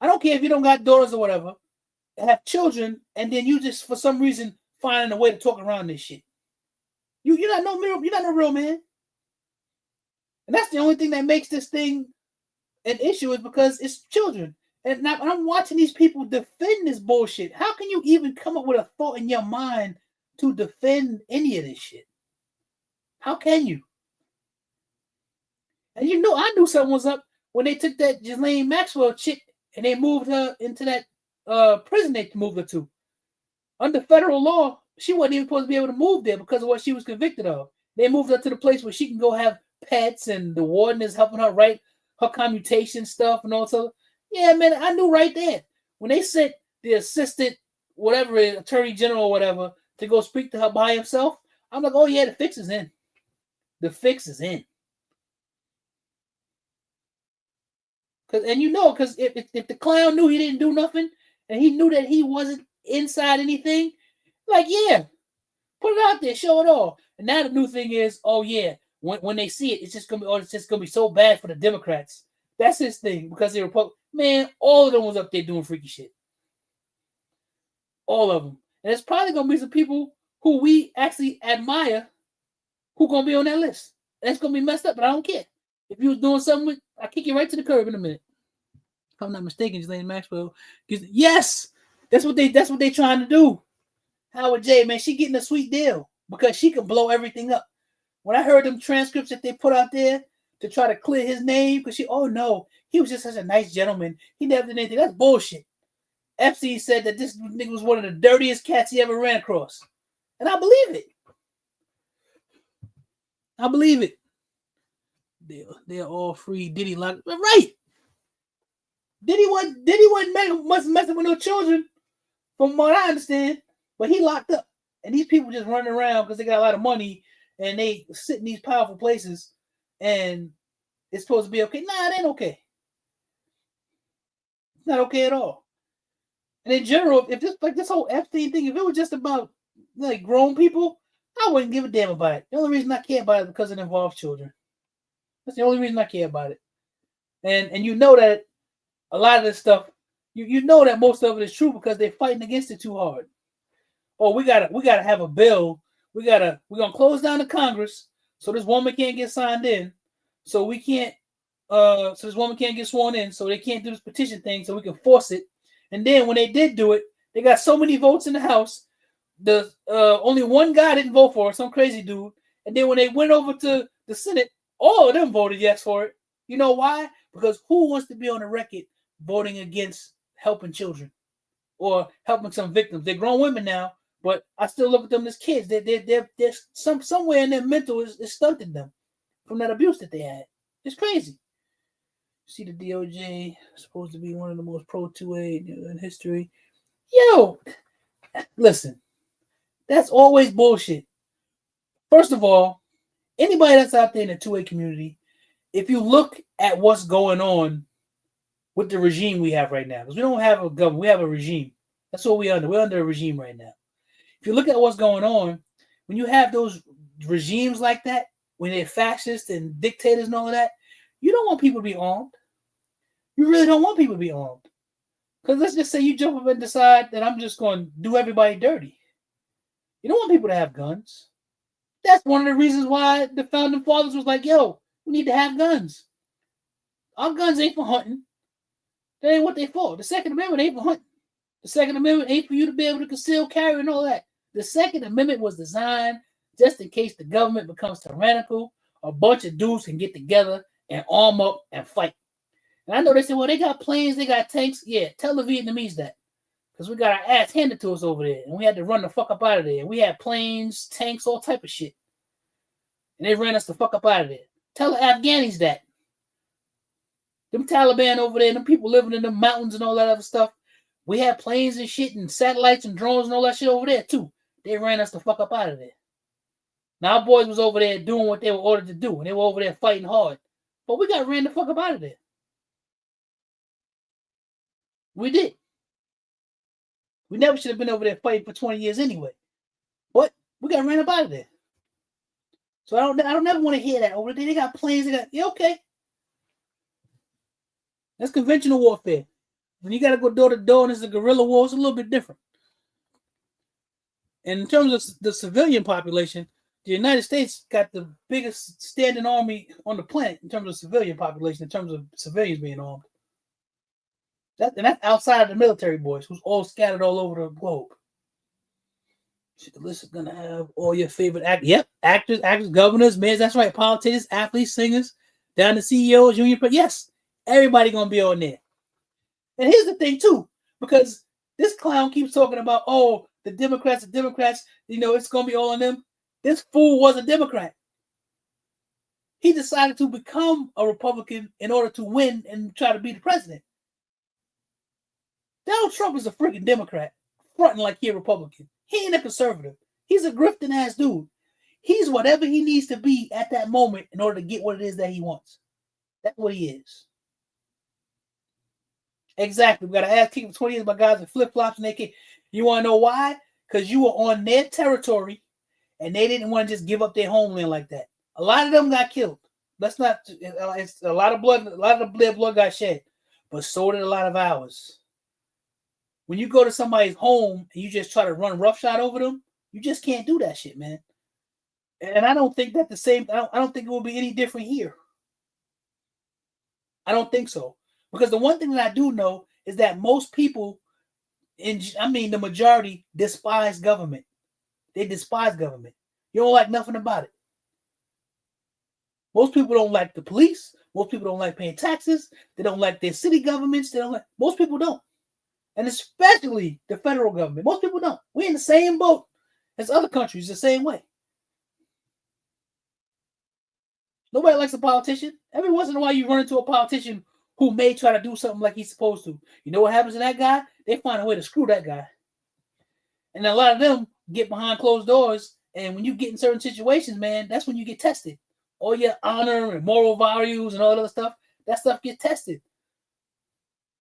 I don't care if you don't got daughters or whatever. Have children, and then you just for some reason finding a way to talk around this shit. You're not no real man. And that's the only thing that makes this thing an issue is because it's children. And now I'm watching these people defend this bullshit. How can you even come up with a thought in your mind to defend any of this shit? How can you? And you know, I knew something was up when they took that Ghislaine Maxwell chick and they moved her into that prison they moved her to. Under federal law, she wasn't even supposed to be able to move there because of what she was convicted of. They moved her to the place where she can go have pets and the warden is helping her write her commutation stuff and all that. Yeah, man, I knew right there. When they sent the assistant, whatever, attorney general or whatever, to go speak to her by himself, I'm like, oh yeah, the fix is in. The fix is in. And you know, because if the clown knew he didn't do nothing and he knew that he wasn't inside anything, like, yeah, put it out there, show it all. And now the new thing is, oh yeah, when they see it, it's just gonna be so bad for the Democrats. That's his thing because they were man, all of them was up there doing freaky shit. All of them. And it's probably gonna be some people who we actually admire who gonna be on that list. That's gonna be messed up, but I don't care. If you was doing something with, I'll kick you right to the curb in a minute. If I'm not mistaken, Ghislaine Maxwell. Yes, that's what they trying to do. Howard J, man, she getting a sweet deal because she can blow everything up. When I heard them transcripts that they put out there to try to clear his name, because oh no, he was just such a nice gentleman. He never did anything. That's bullshit. Epstein said that this nigga was one of the dirtiest cats he ever ran across. And I believe it. I believe it. They're all free. Diddy locked. Right. Diddy wasn't messing with no children, from what I understand. But he locked up. And these people just running around because they got a lot of money and they sit in these powerful places and it's supposed to be okay. Nah, it ain't okay. It's not okay at all. And in general, if this whole Epstein thing, if it was just about like grown people, I wouldn't give a damn about it. The only reason I care about it is because it involves children. That's the only reason I care about it. And you know that a lot of this stuff, you know that most of it is true because they're fighting against it too hard. Oh, we gotta have a bill. We're gonna close down the Congress so this woman can't get signed in. So we can't so this woman can't get sworn in, so they can't do this petition thing, so we can force it. And then when they did do it, they got so many votes in the House. The only one guy didn't vote for it, some crazy dude. And then when they went over to the Senate, all of them voted yes for it. You know why? Because who wants to be on the record voting against helping children or helping some victims? They're grown women now, but I still look at them as kids. They're somewhere in their mental is stunted them from that abuse that they had. It's crazy. See, the DOJ supposed to be one of the most pro 2A in history. Yo, listen, that's always bullshit. First of all, anybody that's out there in the 2A community, if you look at what's going on with the regime we have right now, because we don't have a government, we have a regime. That's what we're under. We're under a regime right now. If you look at what's going on, when you have those regimes like that, when they're fascists and dictators and all of that, you don't want people to be armed. You really don't want people to be armed. Because let's just say you jump up and decide that I'm just going to do everybody dirty. You don't want people to have guns. That's one of the reasons why the founding fathers was like, yo, we need to have guns. Our guns ain't for hunting. That ain't what they for. The Second Amendment ain't for hunting. The Second Amendment ain't for you to be able to conceal carry and all that. The Second Amendment was designed just in case the government becomes tyrannical, a bunch of dudes can get together and arm up and fight. And I know they say, well, they got planes, they got tanks. Yeah, tell the Vietnamese that. Because we got our ass handed to us over there. And we had to run the fuck up out of there. And we had planes, tanks, all type of shit. And they ran us the fuck up out of there. Tell the Afghanis that. Them Taliban over there, them people living in the mountains and all that other stuff. We had planes and shit and satellites and drones and all that shit over there too. They ran us the fuck up out of there. Now our boys was over there doing what they were ordered to do. And they were over there fighting hard. But we got ran the fuck up out of there. We did. We never should have been over there fighting for 20 years anyway. But we got ran up out of there. So I don't never want to hear that over there. They got planes. They got okay. That's conventional warfare. When you got to go door to door and it's a guerrilla war, it's a little bit different. And in terms of the civilian population, the United States got the biggest standing army on the planet in terms of civilian population, in terms of civilians being armed. And that's outside of the military boys, who's all scattered all over the globe. The list is gonna have all your favorite actors. Yep, actors, governors, mayors. That's right, politicians, athletes, singers, down to CEOs, junior. Yes, everybody gonna be on there. And here's the thing too, because this clown keeps talking about, oh, the Democrats, it's gonna be all on them. This fool was a Democrat. He decided to become a Republican in order to win and try to be the president. Donald Trump is a freaking Democrat, fronting like he a Republican. He ain't a conservative. He's a grifting ass dude. He's whatever he needs to be at that moment in order to get what it is that he wants. That's what he is. Exactly. We got to ask keep 20 years by guys in flip flops and AK. You want to know why? Because you were on their territory and they didn't want to just give up their homeland like that. A lot of them got killed. Let's not. It's a lot of blood. A lot of their blood got shed, but so did a lot of ours. When you go to somebody's home and you just try to run roughshod over them, you just can't do that shit, man. And I don't think that the same. I don't think it will be any different here. I don't think so. Because the one thing that I do know is that most people, the majority, despise government. They despise government. You don't like nothing about it. Most people don't like the police. Most people don't like paying taxes. They don't like their city governments. Most people don't. And especially the federal government. Most people don't. We're in the same boat as other countries the same way. Nobody likes a politician. Every once in a while you run into a politician who may try to do something like he's supposed to. You know what happens to that guy? They find a way to screw that guy. And a lot of them get behind closed doors. And when you get in certain situations, man, that's when you get tested. All your honor and moral values and all that other stuff, that stuff gets tested.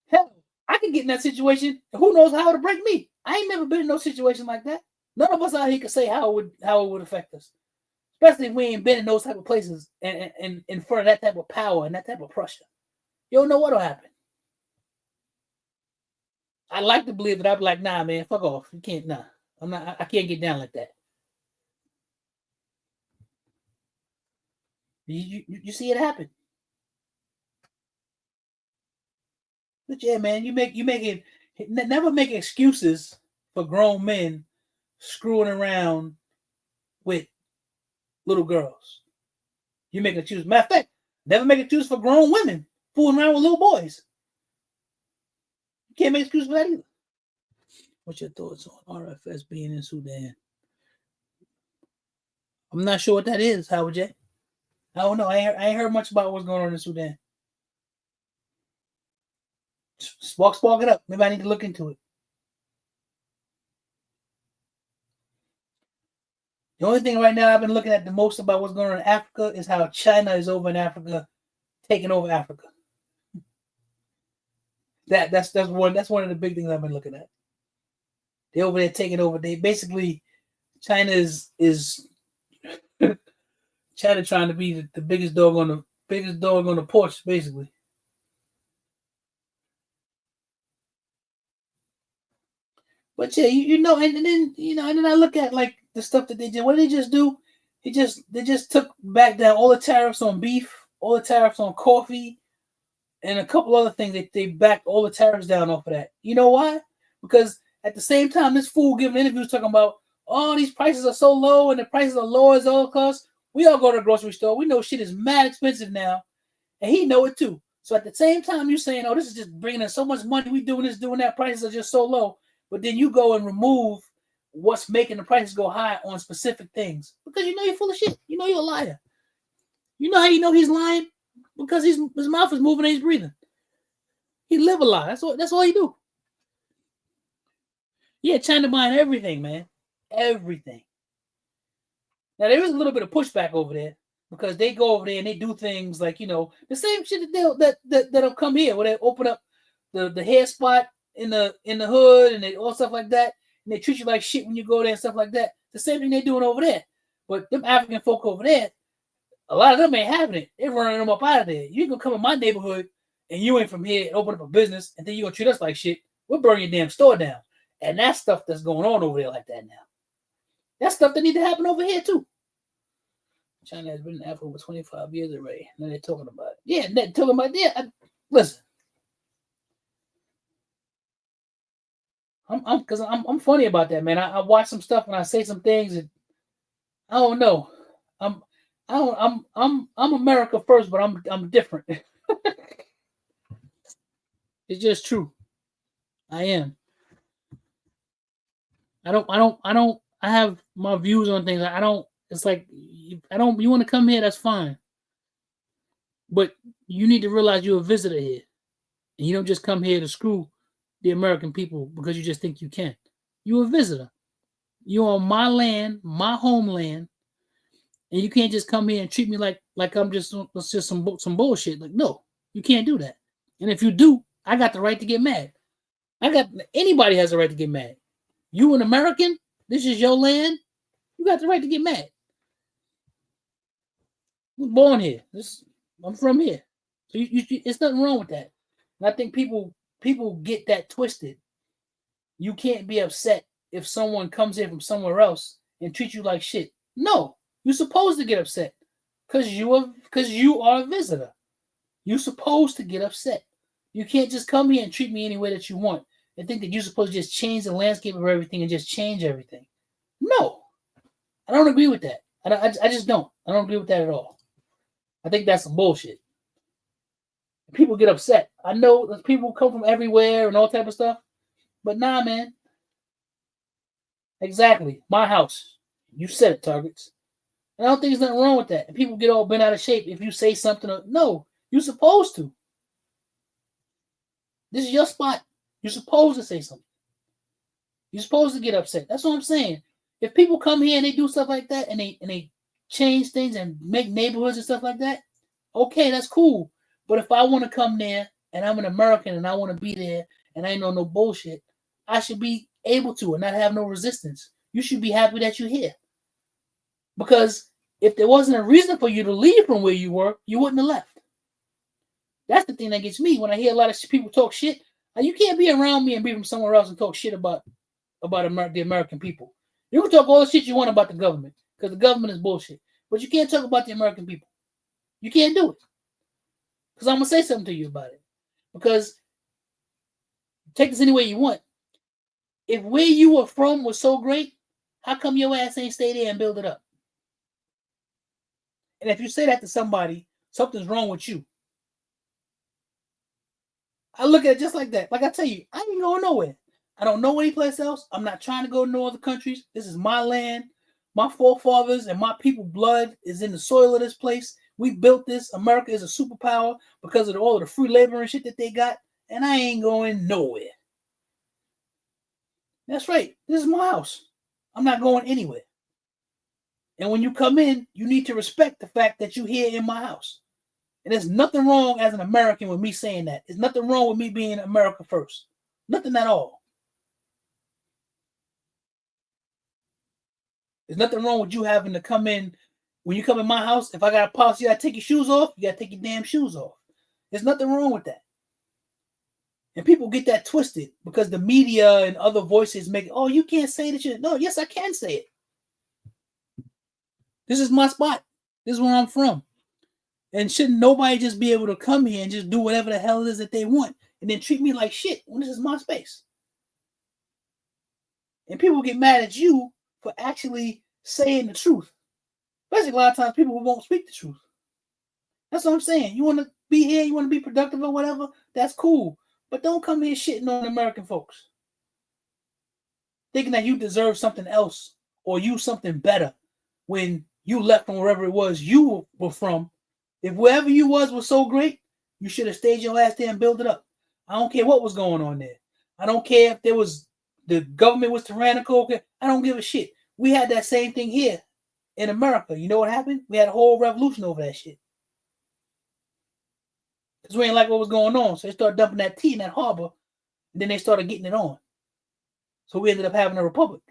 Hell, I can get in that situation, and who knows how it'll break me. I ain't never been in no situation like that. None of us out here can say how it would affect us. Especially if we ain't been in those type of places and in front of that type of power and that type of pressure. You don't know what'll happen. I like to believe that I'd be like, nah, man, fuck off. You can't, nah. I can't get down like that. You see it happen. But yeah, man, never make excuses for grown men screwing around with little girls. You make an excuse. Matter of fact, never make an excuse for grown women fooling around with little boys. You can't make excuses for that either. What's your thoughts on RFS being in Sudan? I'm not sure what that is, Howard J. I don't know. I ain't heard much about what's going on in Sudan. Spark it up. Maybe I need to look into it. The only thing right now I've been looking at the most about what's going on in Africa is how China is over in Africa, taking over Africa. That's one of the big things I've been looking at. They're over there taking over. They basically, China is China trying to be the biggest dog on the porch, basically. But yeah, and then I look at like the stuff that they did. What did they just do? They just took back down all the tariffs on beef, all the tariffs on coffee, and a couple other things. They backed all the tariffs down off of that. You know why? Because at the same time, this fool giving interviews talking about, oh, these prices are so low and the prices are low as all costs. We all go to the grocery store. We know shit is mad expensive now, and he know it too. So at the same time, you're saying, oh, this is just bringing in so much money. We doing this, doing that. Prices are just so low. But then you go and remove what's making the prices go high on specific things because you know you're full of shit. You know you're a liar. You know how you know he's lying? Because his mouth is moving and he's breathing. He live a lie. That's all he do. Yeah, China buying everything, man. Everything. Now there is a little bit of pushback over there because they go over there and they do things like, the same shit that'll come here where they open up the hair spot in the hood and they all stuff like that, and they treat you like shit when you go there and stuff like that. The same thing they're doing over there. But them African folk over there, a lot of them ain't having it. They're running them up out of there. You can come in my neighborhood and you ain't from here and open up a business and then you gonna treat us like shit. We'll burn your damn store down. And that's stuff that's going on over there like that now. That's stuff that need to happen over here too. China has been in Africa for 25 years already. Now they're talking about it. Yeah, they're talking about listen. I'm funny about that, man. I watch some stuff and I say some things and I don't know. I'm America first, but I'm different. It's just true. I am. I have my views on things. It's like you want to come here, that's fine. But you need to realize you're a visitor here. And you don't just come here to screw the American people because you just think you can. You're a visitor. You're on my land, my homeland, and you can't just come here and treat me like I'm just some bullshit. Like, no, you can't do that. And if you do, I got the right to get mad. Anybody has the right to get mad. You an American? This is your land. You got the right to get mad. I was born here. I'm from here. So it's nothing wrong with that. And I think people get that twisted. You can't be upset if someone comes in from somewhere else and treats you like shit. No, you're supposed to get upset because you are a visitor. You're supposed to get upset. You can't just come here and treat me any way that you want and think that you're supposed to just change the landscape of everything and just change everything. No, I don't agree with that. I just don't. I don't agree with that at all. I think that's some bullshit. People get upset. I know that people come from everywhere and all type of stuff, but nah, man. Exactly. My house. You said it, Targets. And I don't think there's nothing wrong with that. And people get all bent out of shape if you say something. No, you're supposed to. This is your spot. You're supposed to say something. You're supposed to get upset. That's what I'm saying. If people come here and they do stuff like that and they change things and make neighborhoods and stuff like that, okay, that's cool. But if I want to come there and I'm an American and I want to be there and I ain't no bullshit, I should be able to and not have no resistance. You should be happy that you're here. Because if there wasn't a reason for you to leave from where you were, you wouldn't have left. That's the thing that gets me when I hear a lot of people talk shit. You can't be around me and be from somewhere else and talk shit about the American people. You can talk all the shit you want about the government because the government is bullshit. But you can't talk about the American people. You can't do it. Because I'm going to say something to you about it. Because take this any way you want. If where you were from was so great, how come your ass ain't stay there and build it up? And if you say that to somebody, something's wrong with you. I look at it just like that. Like I tell you, I ain't going nowhere. I don't know any place else. I'm not trying to go to no other countries. This is my land. My forefathers and my people blood is in the soil of this place. We built this. America is a superpower because of all of the free labor and shit that they got. And I ain't going nowhere. That's right. This is my house. I'm not going anywhere. And when you come in, you need to respect the fact that you're here in my house. And there's nothing wrong as an American with me saying that. There's nothing wrong with me being America first. Nothing at all. There's nothing wrong with you having to come in. When you come in my house, if I got a policy, you got to take your shoes off, you got to take your damn shoes off. There's nothing wrong with that. And people get that twisted because the media and other voices make, oh, you can't say that shit. No, yes, I can say it. This is my spot. This is where I'm from. And shouldn't nobody just be able to come here and just do whatever the hell it is that they want and then treat me like shit when this is my space? And people get mad at you for actually saying the truth. Especially a lot of times people who won't speak the truth. That's what I'm saying. You want to be here, you want to be productive or whatever, that's cool. But don't come here shitting on American folks. Thinking that you deserve something else or you something better when you left from wherever it was you were from. If wherever you was so great, you should have stayed your ass there and built it up. I don't care what was going on there. I don't care if there was the government was tyrannical. I don't give a shit. We had that same thing here in America. You know what happened? We had a whole revolution over that shit. Because we ain't like what was going on. So they started dumping that tea in that harbor. And then they started getting it on. So we ended up having a republic.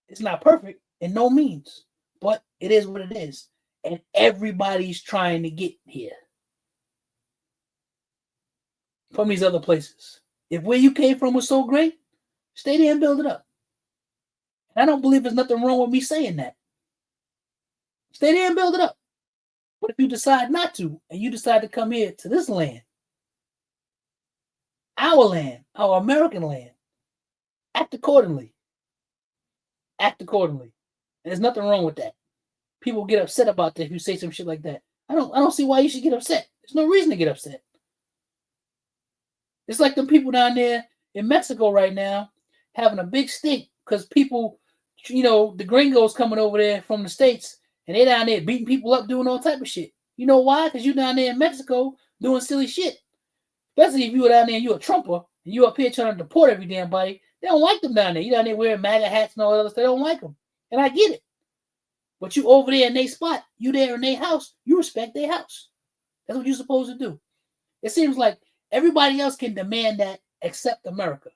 It's not perfect in no means. But it is what it is. And everybody's trying to get here from these other places. If where you came from was so great, stay there and build it up. And I don't believe there's nothing wrong with me saying that. Stay there and build it up. But if you decide not to, and you decide to come here to this land, our American land, act accordingly. Act accordingly. And there's nothing wrong with that. People get upset about that if you say some shit like that. I don't see why you should get upset. There's no reason to get upset. It's like the people down there in Mexico right now having a big stink because people, the gringos coming over there from the States and they down there beating people up, doing all type of shit. You know why? Because you down there in Mexico doing silly shit. Especially if you were down there and you a Trumper and you up here trying to deport every damn body. They don't like them down there. You down there wearing MAGA hats and all that other stuff. They don't like them. And I get it. But you over there in their spot, you there in their house, you respect their house. That's what you're supposed to do. It seems like everybody else can demand that except America.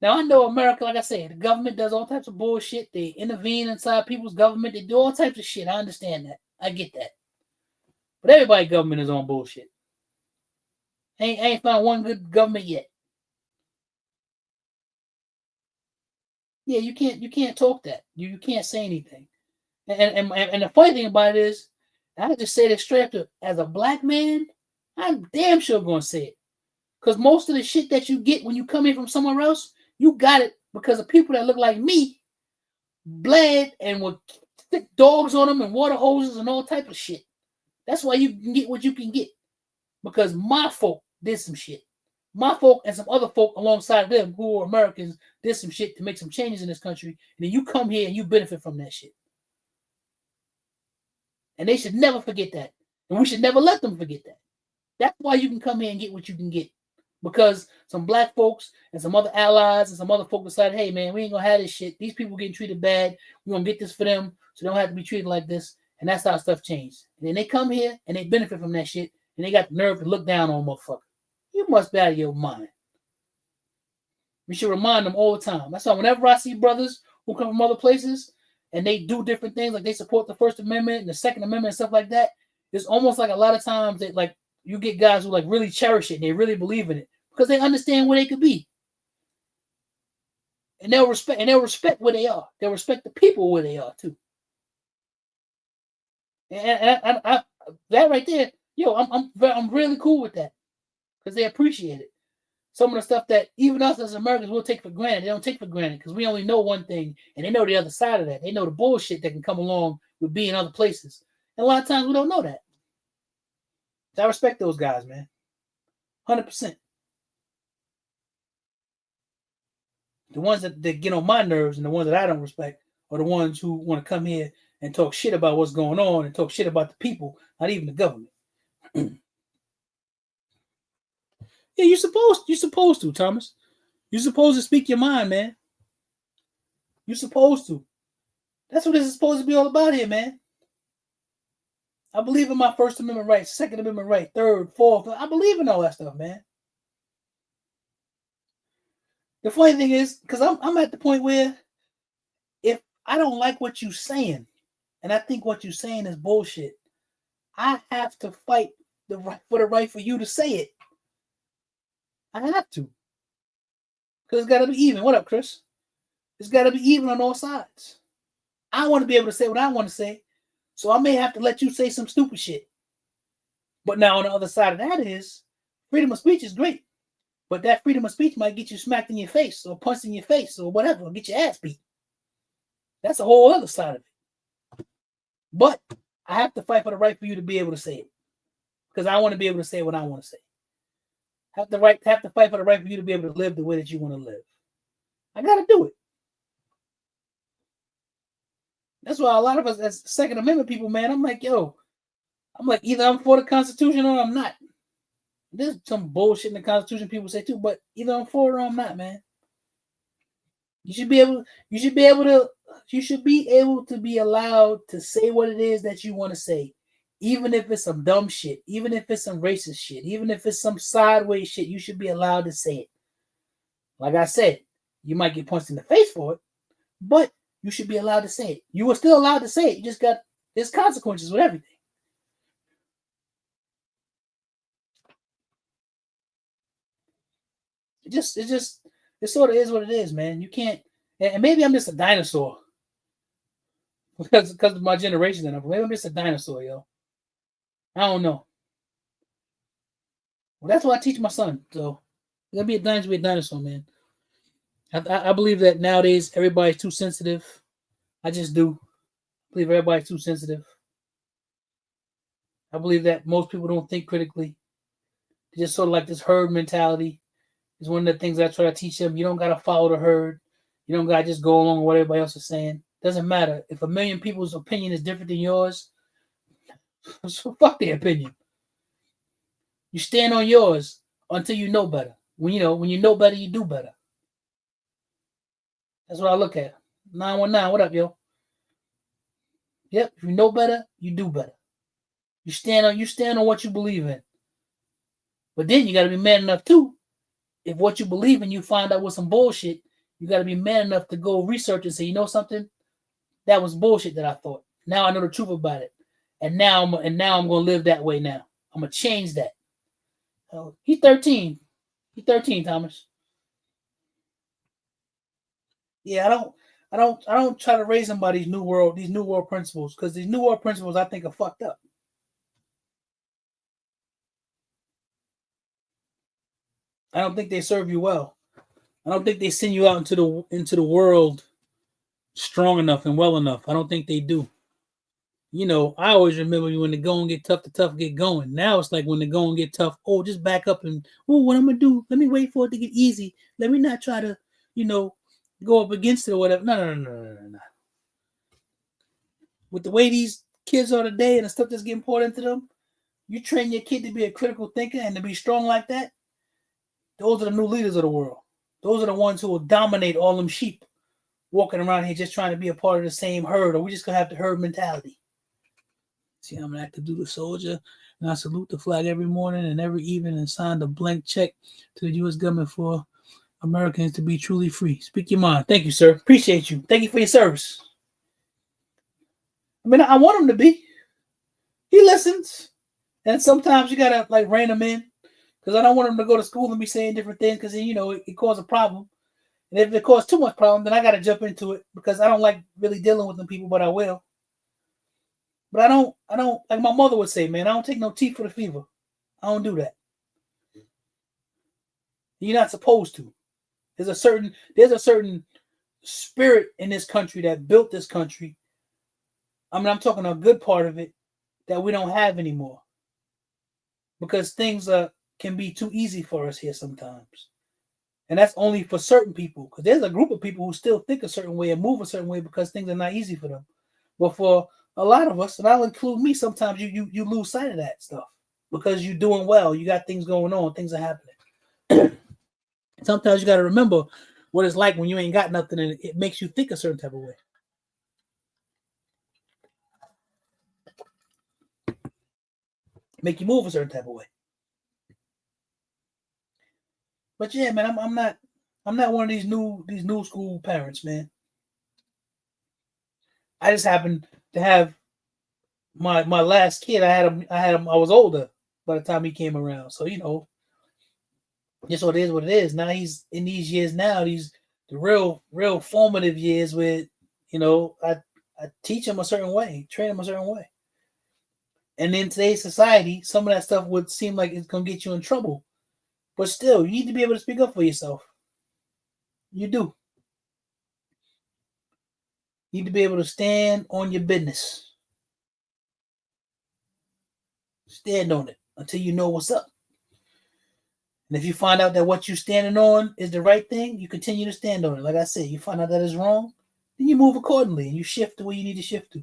Now, I know America, like I said, the government does all types of bullshit. They intervene inside people's government. They do all types of shit. I understand that. I get that. But everybody's government is on bullshit. I ain't found one good government yet. Yeah, you can't talk that. You can't say anything. And the funny thing about it is, I just say this straight up, as a black man, I'm damn sure going to say it. Because most of the shit that you get when you come in from somewhere else, you got it because of people that look like me, bled and would stick dogs on them and water hoses and all type of shit. That's why you can get what you can get. Because my folk did some shit. My folk and some other folk alongside of them who are Americans did some shit to make some changes in this country. And then you come here and you benefit from that shit. And they should never forget that. And we should never let them forget that. That's why you can come here and get what you can get. Because some black folks and some other allies and some other folk decided, hey, man, we ain't going to have this shit. These people getting treated bad. We're going to get this for them so they don't have to be treated like this. And that's how stuff changed. And then they come here and they benefit from that shit. And they got the nerve to look down on motherfucker. You must be out of your mind. We should remind them all the time. That's why whenever I see brothers who come from other places and they do different things, like they support the First Amendment and the Second Amendment and stuff like that, it's almost like a lot of times that like you get guys who like really cherish it and they really believe in it because they understand where they could be. And they'll respect where they are. They'll respect the people where they are too. And I that right there, I'm really cool with that because they appreciate it. Some of the stuff that even us as Americans will take for granted, they don't take for granted because we only know one thing and they know the other side of that. They know the bullshit that can come along with being other places. And a lot of times we don't know that. So I respect those guys, man. 100%. The ones that get on my nerves and the ones that I don't respect are the ones who want to come here and talk shit about what's going on and talk shit about the people, not even the government. Yeah, you're supposed to, Thomas. You're supposed to speak your mind, man. You're supposed to. That's what this is supposed to be all about here, man. I believe in my First Amendment rights, Second Amendment right, third, fourth. I believe in all that stuff, man. The funny thing is, because I'm at the point where if I don't like what you're saying, and I think what you're saying is bullshit, I have to fight for the right for you to say it. I have to. Because it's got to be even. What up, Chris? It's got to be even on all sides. I want to be able to say what I want to say, so I may have to let you say some stupid shit. But now on the other side of that is, freedom of speech is great. But that freedom of speech might get you smacked in your face or punched in your face or whatever, or get your ass beat. That's a whole other side of it. But I have to fight for the right for you to be able to say it. Because I want to be able to say what I want to say. Have to fight for the right for you to be able to live the way that you want to live. I got to do it. That's why a lot of us as Second Amendment people, man, I'm like, either I'm for the Constitution or I'm not. There's some bullshit in the Constitution people say too, but either I'm for it or I'm not, man. You should be able to be allowed to say what it is that you want to say. Even if it's some dumb shit, even if it's some racist shit, even if it's some sideways shit, you should be allowed to say it. Like I said, you might get punched in the face for it, but you should be allowed to say it. You were still allowed to say it. You just got there's consequences with everything. It sort of is what it is, man. You can't, and maybe I'm just a dinosaur because of my generation. Maybe I'm just a dinosaur, yo. I don't know. Well, that's what I teach my son. So you gotta be a dinosaur, man. I believe that nowadays everybody's too sensitive. I just do. I believe everybody's too sensitive. I believe that most people don't think critically. They just sort of like this herd mentality is one of the things I try to teach them. You don't gotta follow the herd. You don't gotta just go along with what everybody else is saying. Doesn't matter. If a million people's opinion is different than yours, so fuck their opinion. You stand on yours until you know better. When you know better, you do better. That's what I look at. 919, what up, yo? Yep, if you know better, you do better. You stand on what you believe in. But then you gotta be man enough too. If what you believe in, you find out was some bullshit, you gotta be man enough to go research and say, you know something? That was bullshit that I thought. Now I know the truth about it. And now I'm gonna live that way now. I'm gonna change that. He's 13. He's 13, Thomas. Yeah, I don't try to raise him by these new world principles, because these new world principles I think are fucked up. I don't think they serve you well. I don't think they send you out into the world strong enough and well enough. I don't think they do. I always remember when the going get tough, the tough get going. Now it's like when the going get tough, just back up and what I'm gonna do? Let me wait for it to get easy. Let me not try to, go up against it or whatever. No. With the way these kids are today and the stuff that's getting poured into them, you train your kid to be a critical thinker and to be strong like that. Those are the new leaders of the world. Those are the ones who will dominate all them sheep walking around here just trying to be a part of the same herd, or we just gonna have the herd mentality. See, I'm an active duty soldier, and I salute the flag every morning and every evening and sign the blank check to the U.S. government for Americans to be truly free. Speak your mind. Thank you, sir. Appreciate you. Thank you for your service. I mean, I want him to be. He listens. And sometimes you gotta rein him in, because I don't want him to go to school and be saying different things, because it causes a problem. And if it causes too much problem, then I gotta jump into it, because I don't like really dealing with them people, but I will. But I don't like my mother would say, man, I don't take no tea for the fever. I don't do that. You're not supposed to. There's a certain spirit in this country that built this country. I mean, I'm talking a good part of it that we don't have anymore, because things can be too easy for us here sometimes. And that's only for certain people, because there's a group of people who still think a certain way and move a certain way because things are not easy for them. But for a lot of us, and I'll include me, sometimes you lose sight of that stuff because you're doing well. You got things going on. Things are happening. Sometimes you got to remember what it's like when you ain't got nothing, and it makes you think a certain type of way. Make you move a certain type of way. But yeah, man, I'm not one of these new school parents, man. I just happened to have my last kid. I had him. I was older by the time he came around, so just what it is. What it is. Now he's in these years. Now these the real formative years where I teach him a certain way, train him a certain way. And in today's society, some of that stuff would seem like it's gonna get you in trouble, but still, you need to be able to speak up for yourself. You do. You need to be able to stand on your business. Stand on it until you know what's up. And if you find out that what you're standing on is the right thing, you continue to stand on it. Like I said, you find out that it's wrong, then you move accordingly and you shift the way you need to shift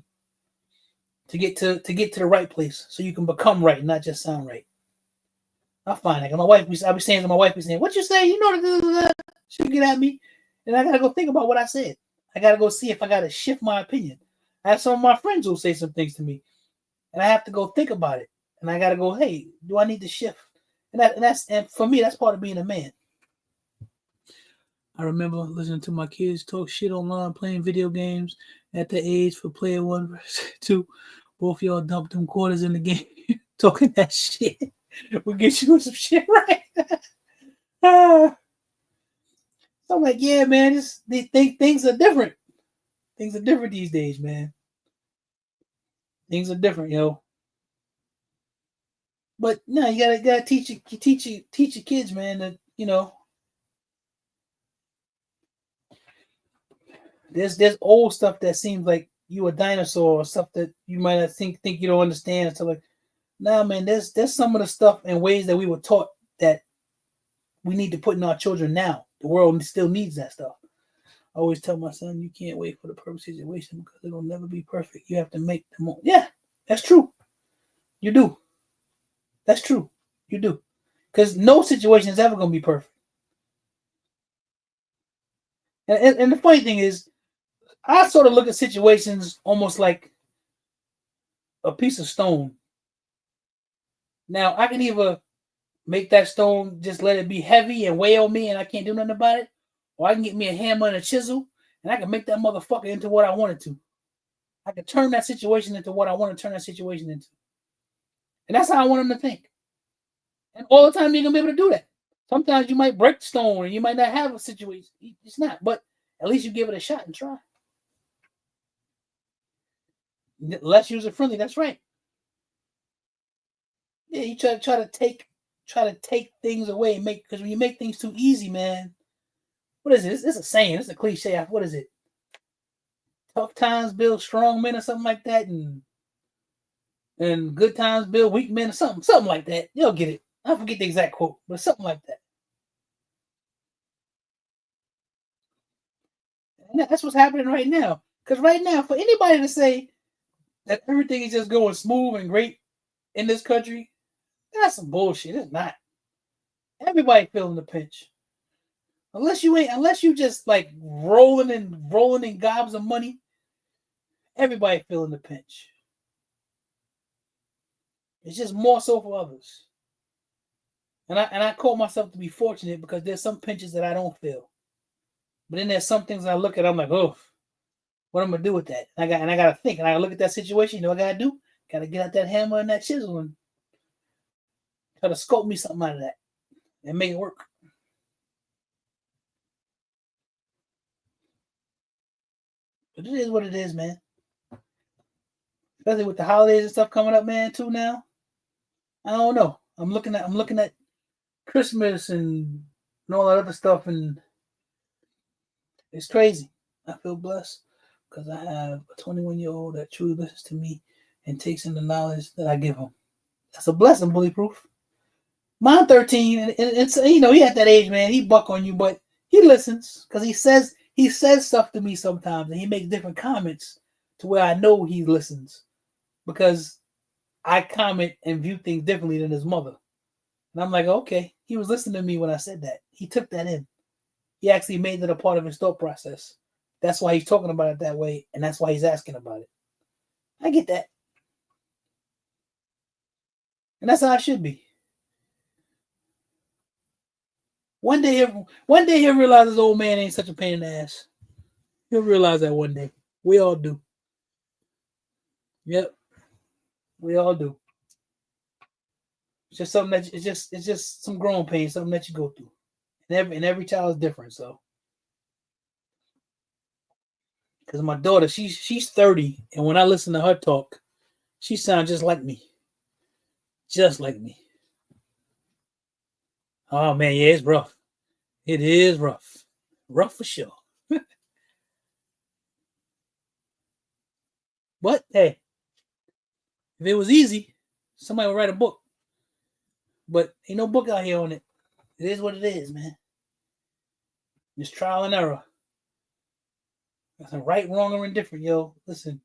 to get to the right place, so you can become right, not just sound right. I find that my wife, I'll be saying to my wife, "What you say? She'll get at me, and I gotta go think about what I said. I gotta go see if I gotta shift my opinion. I have some of my friends who say some things to me, and I have to go think about it. And I gotta go, hey, do I need to shift? And for me, that's part of being a man. I remember listening to my kids talk shit online, playing video games at the age for player one versus two. Both y'all dumped them quarters in the game, talking that shit. We'll get you some shit right. So I'm like, yeah, man, these things are different. Things are different these days, man. Things are different, yo. But no, you gotta teach your kids, man. That there's old stuff that seems like you a dinosaur or stuff that you might not think you don't understand. So like, nah, man, there's some of the stuff and ways that we were taught that we need to put in our children now. The world still needs that stuff. I always tell my son, you can't wait for the perfect situation because it'll never be perfect. You have to make the most. Yeah, that's true. You do. That's true. You do. Because no situation is ever going to be perfect. And the funny thing is, I sort of look at situations almost like a piece of stone. Now, I can either make that stone, just let it be heavy and weigh on me and I can't do nothing about it, or I can get me a hammer and a chisel and I can make that motherfucker into what I want it to. I can turn that situation into what I want to turn that situation into. And that's how I want them to think. And all the time, you're going to be able to do that. Sometimes you might break the stone and you might not have a situation. It's not, but at least you give it a shot and try. Less user friendly. That's right. Yeah, you try to take things away and because when you make things too easy, man. What is it? It's a saying. It's a cliche. What is it? Tough times build strong men or something like that, and good times build weak men or something like that. You'll get it. I forget the exact quote, but something like that. And that's what's happening right now. Because right now, for anybody to say that everything is just going smooth and great in this country, that's some bullshit. It's not. Everybody feeling the pinch. Unless you just like rolling in gobs of money, everybody feeling the pinch. It's just more so for others. And I call myself to be fortunate because there's some pinches that I don't feel. But then there's some things I look at, I'm like, oh, what am I gonna do with that? I gotta think, and I look at that situation, you know what I gotta do? Gotta get out that hammer and that chisel and try to sculpt me something out of that and make it work. But it is what it is, man. Especially with the holidays and stuff coming up, man, too now. I don't know. I'm looking at Christmas and all that other stuff, and it's crazy. I feel blessed because I have a 21-year-old that truly listens to me and takes in the knowledge that I give him. That's a blessing, bulletproof. Mine 13, and it's he at that age, man. He buck on you, but he listens because he says stuff to me sometimes, and he makes different comments to where I know he listens because I comment and view things differently than his mother. And I'm like, okay, he was listening to me when I said that. He took that in. He actually made it a part of his thought process. That's why he's talking about it that way, and that's why he's asking about it. I get that. And that's how it should be. One day he'll realize his old man ain't such a pain in the ass. He'll realize that one day. We all do. Yep. We all do. It's just something that it's just some growing pain, something that you go through. And every child is different, so. Because my daughter, she's 30, and when I listen to her talk, she sounds just like me. Just like me. Oh man, yeah, it's rough. It is rough. Rough for sure. But hey, if it was easy, somebody would write a book. But ain't no book out here on it. It is what it is, man. It's trial and error. That's a right, wrong, or indifferent, yo. Listen,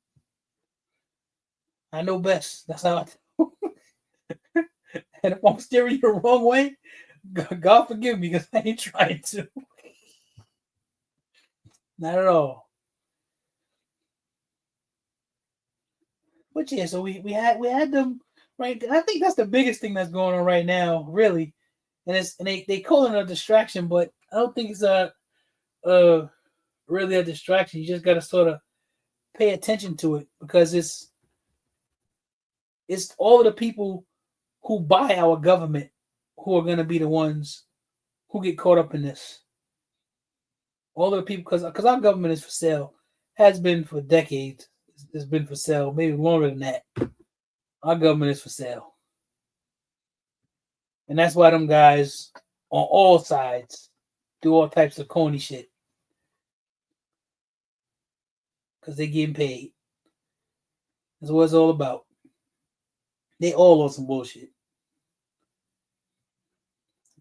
I know best. That's how I. And if I'm steering you the wrong way, God forgive me because I ain't trying to. Not at all. But yeah, so we had them right. I think that's the biggest thing that's going on right now, really. And they call it a distraction, but I don't think it's really a distraction. You just got to sort of pay attention to it because it's all of the people who buy our government who are going to be the ones who get caught up in this. All of the people, because our government is for sale, has been for decades. It's been for sale, maybe longer than that. Our government is for sale. And that's why them guys on all sides do all types of corny shit. Because they getting paid. That's what it's all about. They all on some bullshit.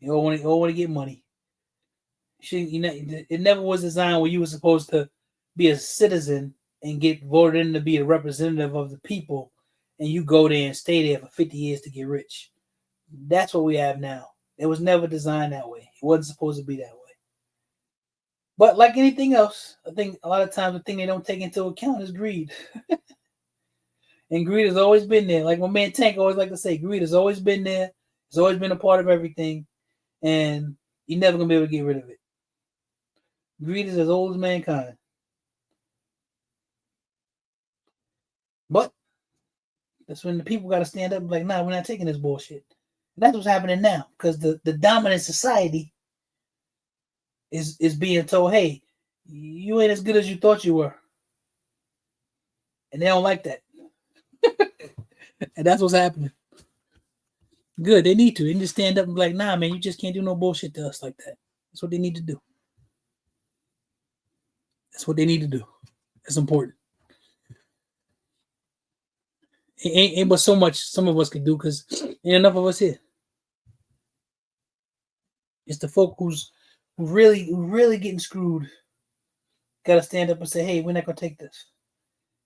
You all want to get money. It never was designed where you were supposed to be a citizen and get voted in to be a representative of the people, and you go there and stay there for 50 years to get rich. That's what we have now. It was never designed that way. It wasn't supposed to be that way. But like anything else, I think a lot of times the thing they don't take into account is greed. And greed has always been there. Like my man Tank always like to say, greed has always been there. It's always been a part of everything. And you're never going to be able to get rid of it. Greed is as old as mankind. But that's when the people got to stand up and be like, nah, we're not taking this bullshit. And that's what's happening now. Because the dominant society is being told, hey, you ain't as good as you thought you were. And they don't like that. And that's what's happening. Good, they need to. They need to stand up and be like, nah, man, you just can't do no bullshit to us like that. That's what they need to do. That's what they need to do. It's important. Ain't but so much some of us can do because ain't enough of us here. It's the folk who's really getting screwed. Got to stand up and say, hey, we're not going to take this.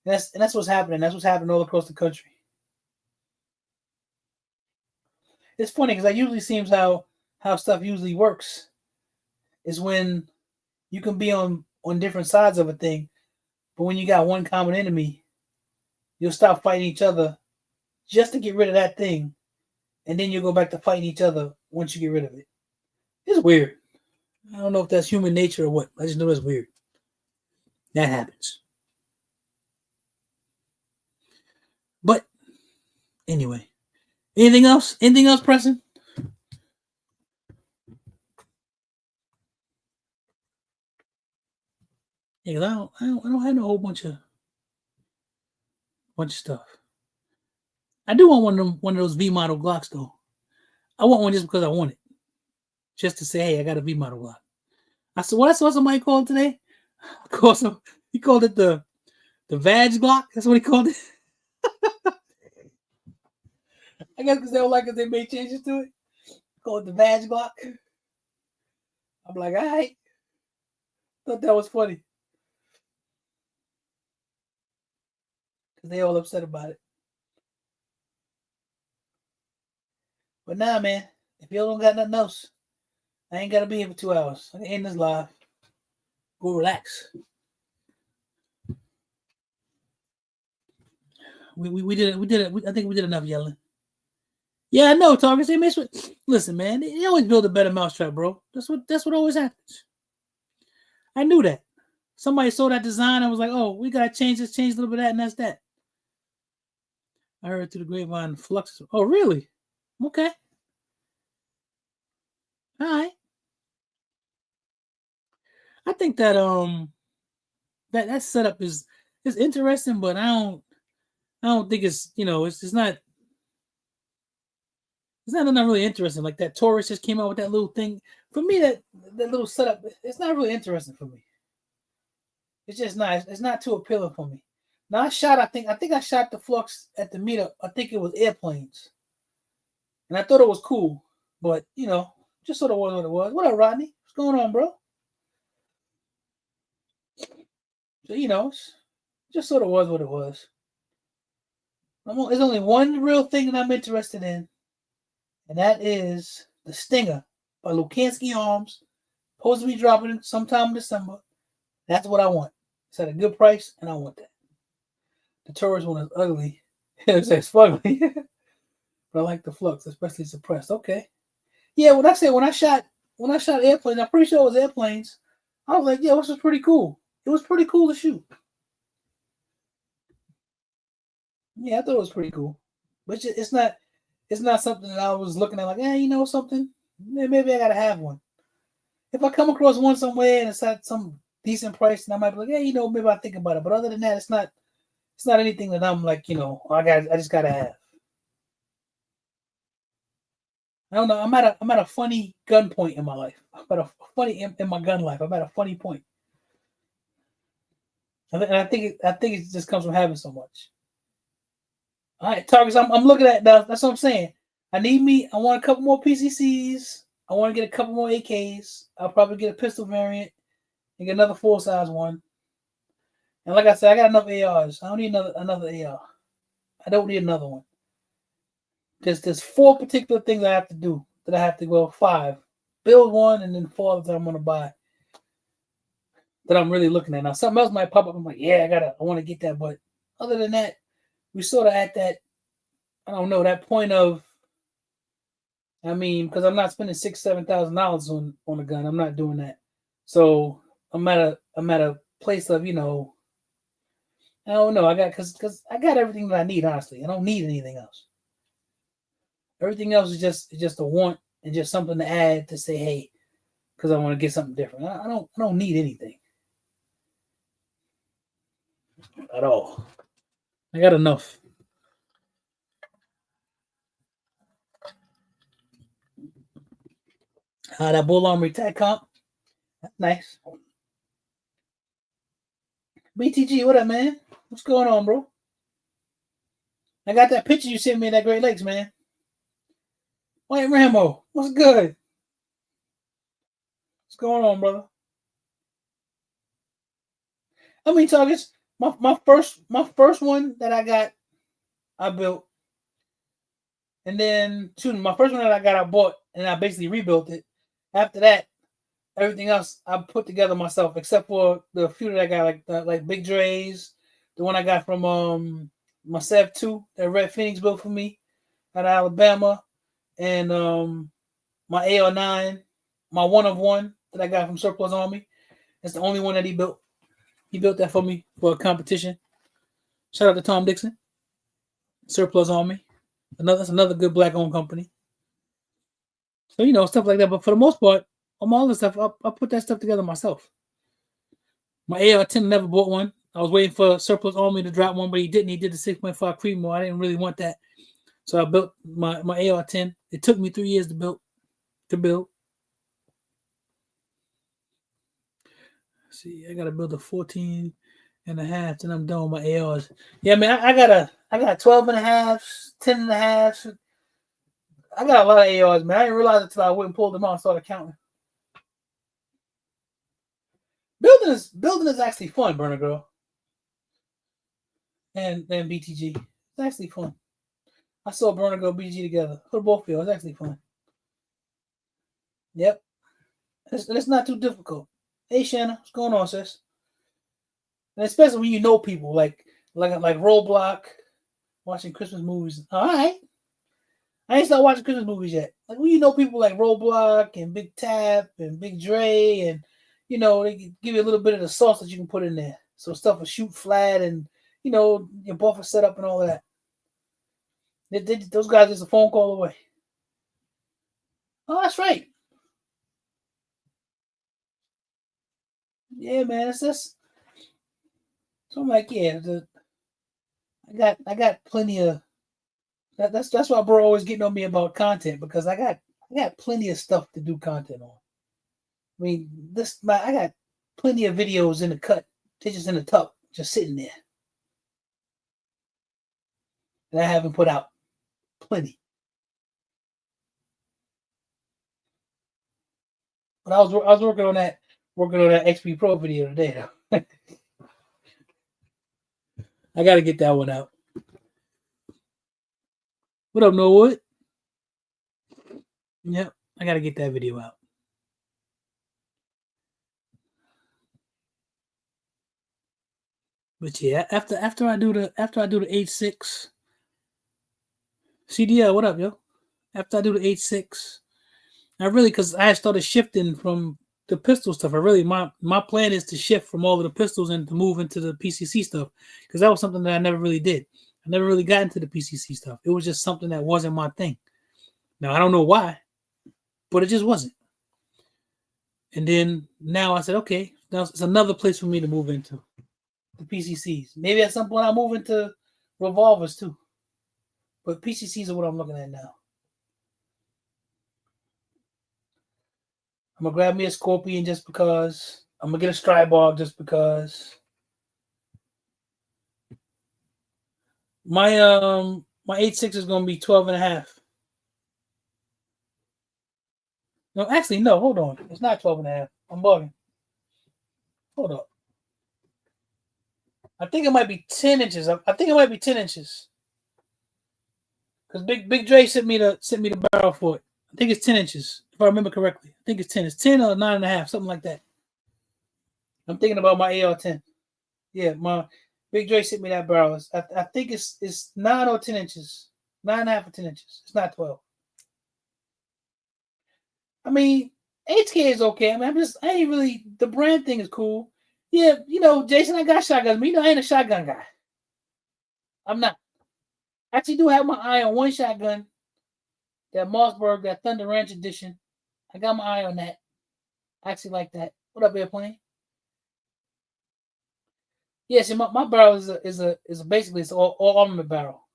And that's what's happening. That's what's happening all across the country. It's funny because that usually seems how stuff usually works. Is when you can be on different sides of a thing, but when you got one common enemy, you'll stop fighting each other just to get rid of that thing, and then you'll go back to fighting each other once you get rid of it. It's weird. I don't know if that's human nature or what. I just know it's weird. That happens. But anyway, anything else? Anything else, Preston? Yeah, cause I don't have a whole bunch of stuff. I do want one of those V model Glocks though. I want one just because I want it, just to say, hey, I got a V model Glock. I saw somebody called today. He called it the Vag Glock. That's what he called it. I guess because they don't like it, they made changes to it. Call it the Vag Glock. I'm like, all right. Thought that was funny. Because they all upset about it. But nah, man. If y'all don't got nothing else, I ain't got to be here for 2 hours. I can end this live. Go relax. We did it. I think we did enough yelling. Yeah, I know, Target. Listen, man, they always build a better mousetrap, bro. That's what always happens. I knew that. Somebody saw that design. I was like, oh, we gotta change this, change a little bit of that, and that's that. I heard through the grapevine flux. Oh, really? Okay. All right. I think that that setup is interesting, but I don't think it's it's not. It's not really interesting. Like that Taurus just came out with that little thing. For me, that little setup, it's not really interesting for me. It's just not. It's not too appealing for me. Now I think I shot the Flux at the meetup. I think it was airplanes, and I thought it was cool. But just sort of was what it was. What up, Rodney? What's going on, bro? So just sort of was what it was. There's only one real thing that I'm interested in. And that is the Stinger by Lukansky Arms. Supposed to be dropping sometime in December. That's what I want. It's at a good price, and I want that. The Taurus one is ugly. It's ugly. But I like the Flux, especially suppressed. Okay. Yeah, when I shot airplanes, I'm pretty sure it was airplanes. I was like, yeah, this was pretty cool. It was pretty cool to shoot. Yeah, I thought it was pretty cool. But it's not something that I was looking at like, you know something? Maybe I gotta have one. If I come across one somewhere and it's at some decent price, and I might be like, you know, maybe I think about it. But other than that, it's not anything that I'm like, you know, I just gotta have. I don't know. I'm at a funny gun point in my life. I'm at a funny in my gun life. I'm at a funny point. And I think it just comes from having so much. All right, targets. I'm looking at now. That's what I'm saying. I want a couple more PCCs. I want to get a couple more AKs. I'll probably get a pistol variant and get another full size one. And like I said, I got enough ARs. I don't need another AR. I don't need another one. There's four particular things I have to do that I have to go five. Build one and then four that I'm gonna buy. That I'm really looking at now. Something else might pop up. I'm like, yeah, I want to get that. But other than that, we sort of at that. I don't know that point of. I mean, because I'm not spending $7,000 on a gun. I'm not doing that. So I'm at a place of, you know, I don't know. Because I got everything that I need. Honestly, I don't need anything else. Everything else is just a want and just something to add to say, hey, because I want to get something different. I don't need anything at all. I got enough. That Bull Armory tag comp, that's nice. BTG, what up, man? What's going on, bro? I got that picture you sent me in that Great Lakes, man. White Rambo, what's good? What's going on, brother? I mean, targets. My first one that I built, and then my first one that I got, I bought, and I basically rebuilt it. After that, everything else I put together myself, except for the few that I got, like Big Dre's, the one I got from my Sev 2 that Red Phoenix built for me out of Alabama, and my AR9, my one of one that I got from Surplus Army. That's the only one that he built. He built that for me for a competition. Shout out to Tom Dixon, Surplus Army. That's another good black owned company. So you know, stuff like that. But for the most part, on all this stuff, I put that stuff together myself. My AR-10 never bought one. I was waiting for Surplus Army to drop one, but he didn't. He did the 6.5 Primo. I didn't really want that, so I built my AR-10. It took me 3 years to build. See, I gotta build a 14 and a half, then I'm done with my ARs. Yeah, man, I got 12 and a half, 10 and a half. I got a lot of ARs, man. I didn't realize it until I went and pulled them out and started counting. Building is actually fun, Burner Girl. And BTG. It's actually fun. I saw Burner Girl BTG together. Put both feel. It's actually fun. Yep. It's not too difficult. Hey Shanna, what's going on, sis? And especially when you know people like Roblox, watching Christmas movies. All right. I ain't started watching Christmas movies yet. Like when you know people like Roblox and Big Tap and Big Dre, and you know they give you a little bit of the sauce that you can put in there, so stuff will shoot flat, and you know your buffer setup and all that. Those guys just a phone call away. Oh, that's right. Yeah, man, it's just. So I'm like, yeah, I got plenty of. That's why bro always getting on me about content, because I got plenty of stuff to do content on. I mean, I got plenty of videos in the cut. They're just in the tuck, just sitting there. And I haven't put out plenty. But I was working on that XP Pro video today though. I gotta get that one out. What up, Norwood? Yep, I gotta get that video out. But yeah, after I do the H6 CDL, what up, yo? After I do the H6, I really, because I started shifting from the pistol stuff. I really my plan is to shift from all of the pistols and to move into the PCC stuff because that was something that I never really did. I never really got into the PCC stuff. It was just something that wasn't my thing. Now I don't know why, but it just wasn't. And then now I said, okay, now it's another place for me to move into the PCCs. Maybe at some point I'll move into revolvers too. But PCCs are what I'm looking at now. I'm gonna grab me a Scorpion just because. I'm gonna get a Strybog just because. My 8.6 is gonna be 12 and a half. No, actually, no, hold on. It's not 12 and a half. I'm bugging. Hold up. I think it might be 10 inches. I think it might be 10 inches. Because Big Dre sent me the barrel for it. I think it's 10 inches, if I remember correctly. I think it's 10. It's 10 or 9.5, something like that. I'm thinking about my AR-10. Yeah, my Big Dre sent me that barrel. I think it's 9 or 10 inches. 9.5 or 10 inches. It's not 12. I mean, HK is okay. I mean, I ain't really, the brand thing is cool. Yeah, Jason, I got shotguns. But I ain't a shotgun guy. I'm not. I actually do have my eye on one shotgun. That Mossberg, that Thunder Ranch edition. I got my eye on that. I actually like that. What up, Airplane? Yeah, see, my barrel is basically it's all armament barrel.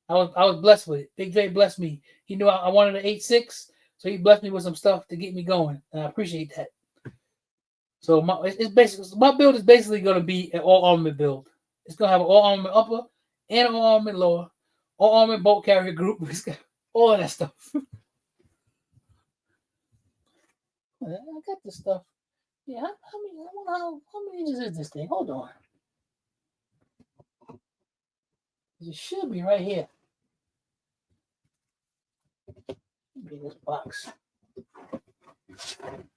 I was blessed with it. Big Dre blessed me. He knew I wanted an 8.6, so he blessed me with some stuff to get me going, and I appreciate that. So my build is basically going to be an all armament build. It's going to have an all armament upper and an all armament lower, all armament bolt carrier group. It's got all of that stuff. I got this stuff. Yeah, how many inches is this thing? Hold on. It should be right here. Be this box. I'm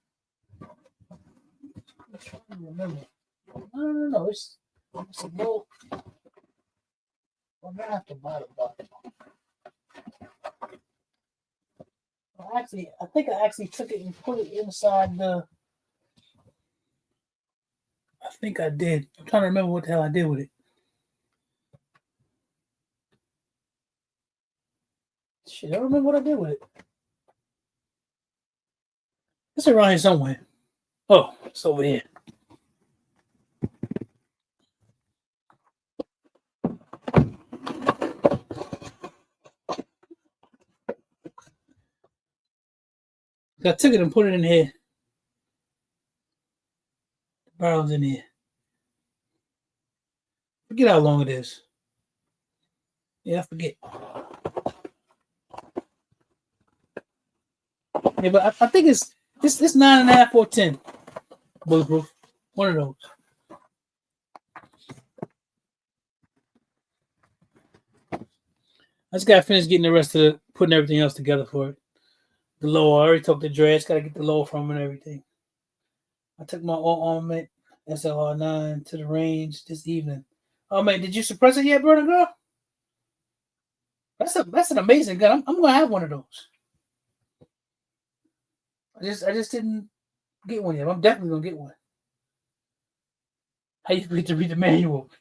trying to remember. No. It's a little. I'm gonna have to buy the box. Actually, I think I actually took it and put it inside the. I think I did. I'm trying to remember what the hell I did with it. Shit, I don't remember what I did with it. It's around here somewhere. Oh, it's over here. I took it and put it in here. The barrel's in here. Forget how long it is. Yeah, I forget. Yeah, but I think it's 9.5 or 10. Bulletproof. One of those. I just gotta finish getting the rest of putting everything else together for it. The lower, I already took the dreads, gotta get the lower from and everything. I took my all armament SLR9 to the range this evening. Oh man, did you suppress it yet, Burner Girl? That's an amazing gun. I'm gonna have one of those. I just didn't get one yet. I'm definitely gonna get one. How you get to read the manual?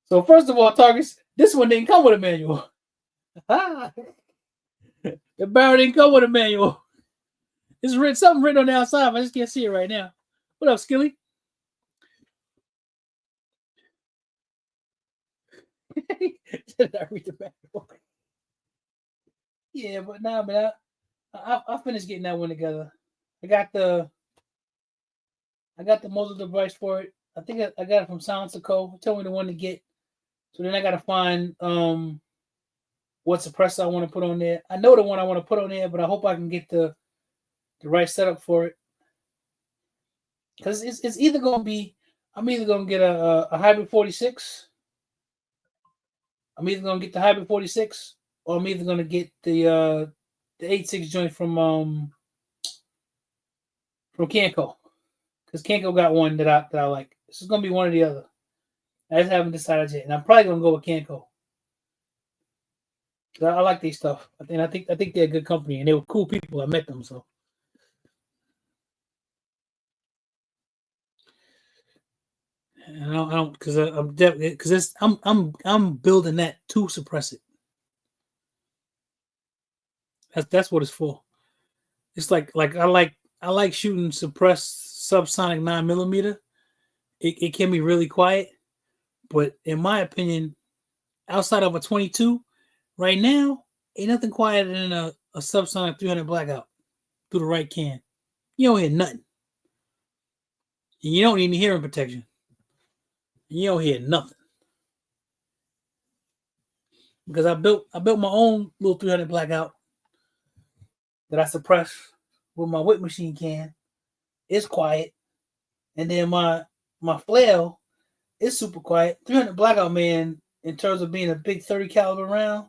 So first of all, Targus, this one didn't come with a manual. The barrel didn't come with a manual. It's something written on the outside, but I just can't see it right now. What up, Skilly? Did I read the manual? Yeah, but nah, man, I finished getting that one together. I got the muzzle device for it. I think I got it from Silencer Co. Tell me the one to get. So then I gotta find what suppressor I want to put on there. I know the one I want to put on there, but I hope I can get the right setup for it. Because it's either gonna be I'm either gonna get a hybrid 46. I'm either gonna get the hybrid 46, or I'm either gonna get the 8.6 joint from Kanco. Because Kanco got one that I like. This is gonna be one or the other. I just haven't decided yet, and I'm probably gonna go with Kanco. I like these stuff. I think they're a good company, and they were cool people. I met them, so And I don't because I'm definitely because it's I'm building that to suppress it. That's what it's for. It's like I like shooting suppressed subsonic 9 millimeter. It can be really quiet, but in my opinion, outside of a 22, right now, ain't nothing quieter than a subsonic 300 blackout through the right can. You don't hear nothing. And you don't need any hearing protection. You don't hear nothing. Because I built my own little 300 blackout that I suppress with my whip machine can. It's quiet. And then my flail is super quiet. 300 blackout, man, in terms of being a big 30 caliber round,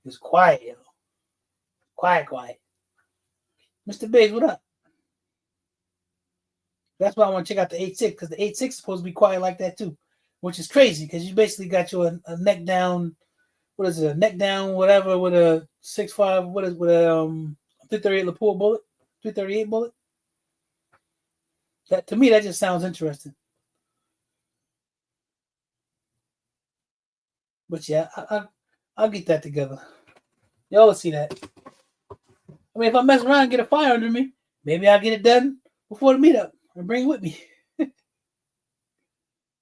is quiet, yo. Quiet, quiet. Mr. Biggs, what up? That's why I want to check out the 8.6 because the 8.6 is supposed to be quiet like that too, which is crazy because you basically got your a neck down. What is it? A neck down, whatever, with a 6.5. What is with a 338 Lapua bullet, 338 bullet. That to me, that just sounds interesting. But yeah, I'll get that together. Y'all will see that. I mean, if I mess around and get a fire under me, maybe I'll get it done before the meetup and bring it with me.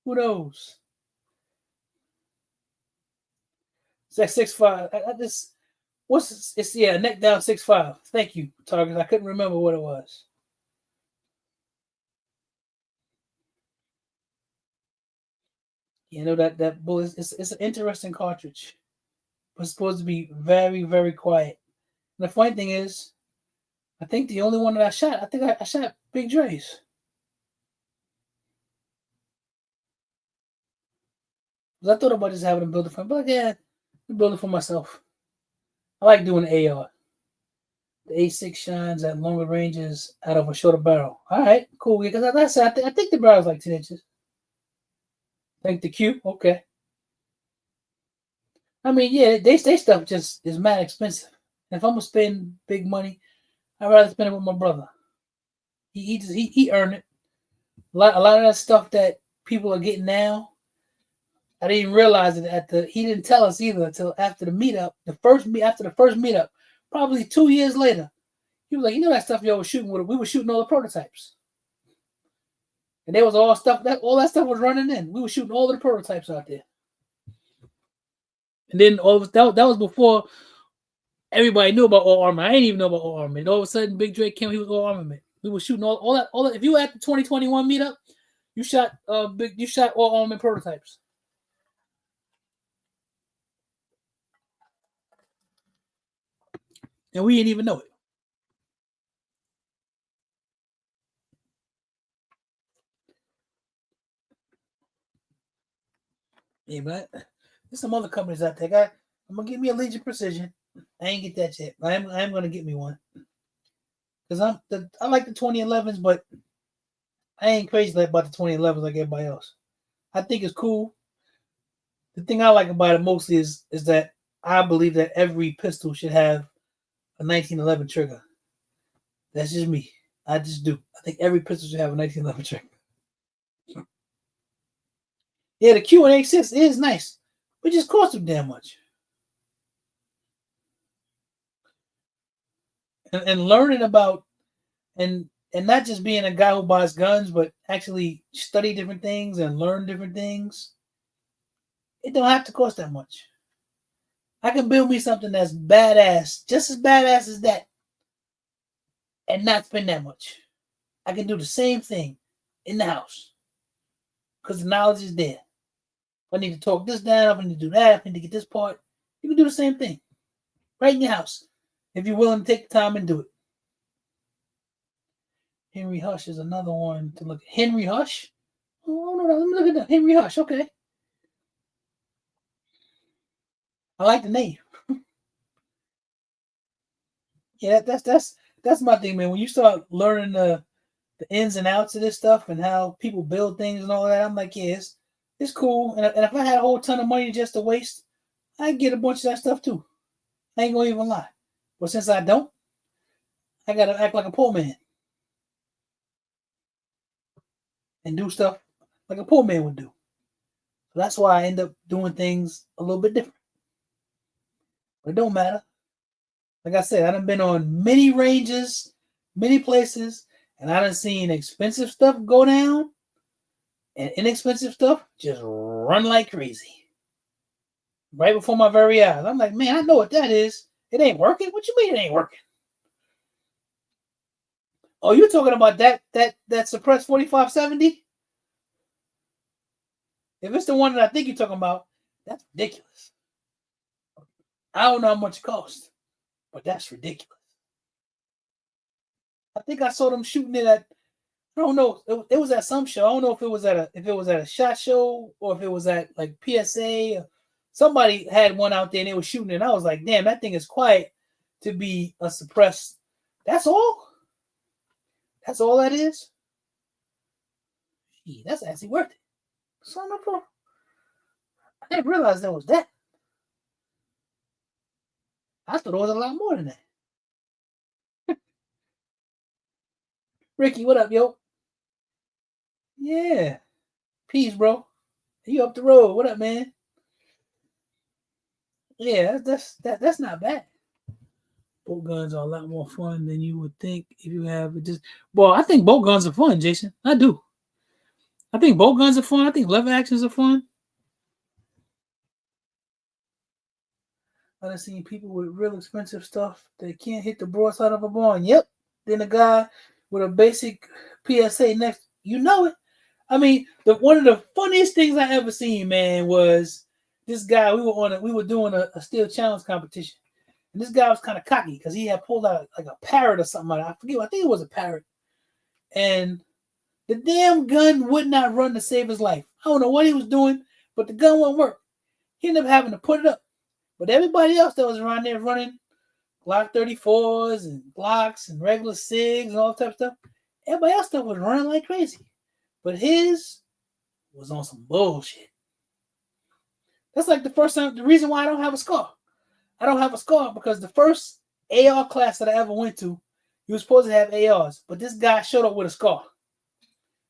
Who knows? It's like 6.5. I just it's yeah, neck down 6.5. Thank you, Target. I couldn't remember what it was. You know that bullet. It's an interesting cartridge. It's supposed to be very very quiet. And the funny thing is, I think the only one that I shot, I think I shot Big Dre's. I thought about just having a build it for, but yeah, I'm building for myself. I like doing the AR. The A6 shines at longer ranges out of a shorter barrel. All right, cool. Because like I said, I think the barrel's like 10 inches. I think the Q, okay. I mean, yeah, they stuff just is mad expensive. And if I'm gonna spend big money, I'd rather spend it with my brother. He earned it. A lot of that stuff that people are getting now, I didn't even realize it at the. He didn't tell us either until after the meetup. After the first meetup, probably 2 years later, he was like, that stuff y'all was shooting with. We were shooting all the prototypes, and there was all that stuff was running in. We were shooting all the prototypes out there, and then that was before everybody knew about all armor. I didn't even know about all armor. And all of a sudden, Big Drake came. He was all armament. We were shooting all that. If you were at the 2021 meetup, you shot all armament prototypes. And we didn't even know it. Yeah, but there's some other companies out there. I'm gonna get me a Legion Precision. I ain't get that yet. I am gonna get me one because I like the 2011s, but I ain't crazy about the 2011s like everybody else. I think it's cool. The thing I like about it mostly is that I believe that every pistol should have a 1911 trigger. That's just me. I just do. I think every pistol should have a 1911 trigger. Yeah, the Q&A 6 is nice, but it just costs them damn much. And learning about and not just being a guy who buys guns, but actually study different things and learn different things. It don't have to cost that much. I can build me something that's badass, just as badass as that, and not spend that much. I can do the same thing in the house because the knowledge is there. If I need to talk this down, if I need to do that, if I need to get this part, you can do the same thing right in your house if you're willing to take the time and do it. Henry Hush is another one to look at. Henry Hush? Oh, no, let me look at that. Henry Hush, okay. I like the name. Yeah, that's my thing, man. When you start learning the ins and outs of this stuff and how people build things and all that, I'm like, yeah, it's cool. And if I had a whole ton of money just to waste, I'd get a bunch of that stuff too. I ain't gonna even lie. But since I don't, I gotta act like a poor man and do stuff like a poor man would do. So that's why I end up doing things a little bit different. But it don't matter. Like I said, I done been on many ranges, many places, and I done seen expensive stuff go down and inexpensive stuff just run like crazy. Right before my very eyes. I'm like, man, I know what that is. It ain't working. What you mean it ain't working? Oh, you talking about that suppressed 4570? If it's the one that I think you're talking about, that's ridiculous. I don't know how much it costs, but that's ridiculous. I think I saw them shooting it at. I don't know. It was at some show. I don't know if it was at a shot show or if it was at like PSA. Somebody had one out there and they were shooting it. And I was like, damn, that thing is quiet to be a suppressed. That's all. That's all that is. Gee, that's actually worth it. Son of a. I didn't realize there was that. I thought it was a lot more than that. Ricky, what up, yo? Yeah. Peace, bro. You up the road. What up, man? Yeah, that's not bad. Bolt guns are a lot more fun than you would think if you have it just. Well, I think bolt guns are fun, Jason. I do. I think bolt guns are fun. I think lever actions are fun. I've seen people with real expensive stuff that can't hit the broadside of a barn. Yep. Then a guy with a basic PSA next, you know it. I mean, one of the funniest things I ever seen, man, was this guy. We were doing a steel challenge competition, and this guy was kind of cocky because he had pulled out like a parrot or something like that. I forget. I think it was a parrot, and the damn gun would not run to save his life. I don't know what he was doing, but the gun wouldn't work. He ended up having to put it up. But everybody else that was around there running Glock 34s and Glocks and regular SIGs and all that type of stuff, everybody else stuff was running like crazy. But his was on some bullshit. That's like the first time, the reason why I don't have a scar. I don't have a scar because the first AR class that I ever went to, you were supposed to have ARs, but this guy showed up with a scar.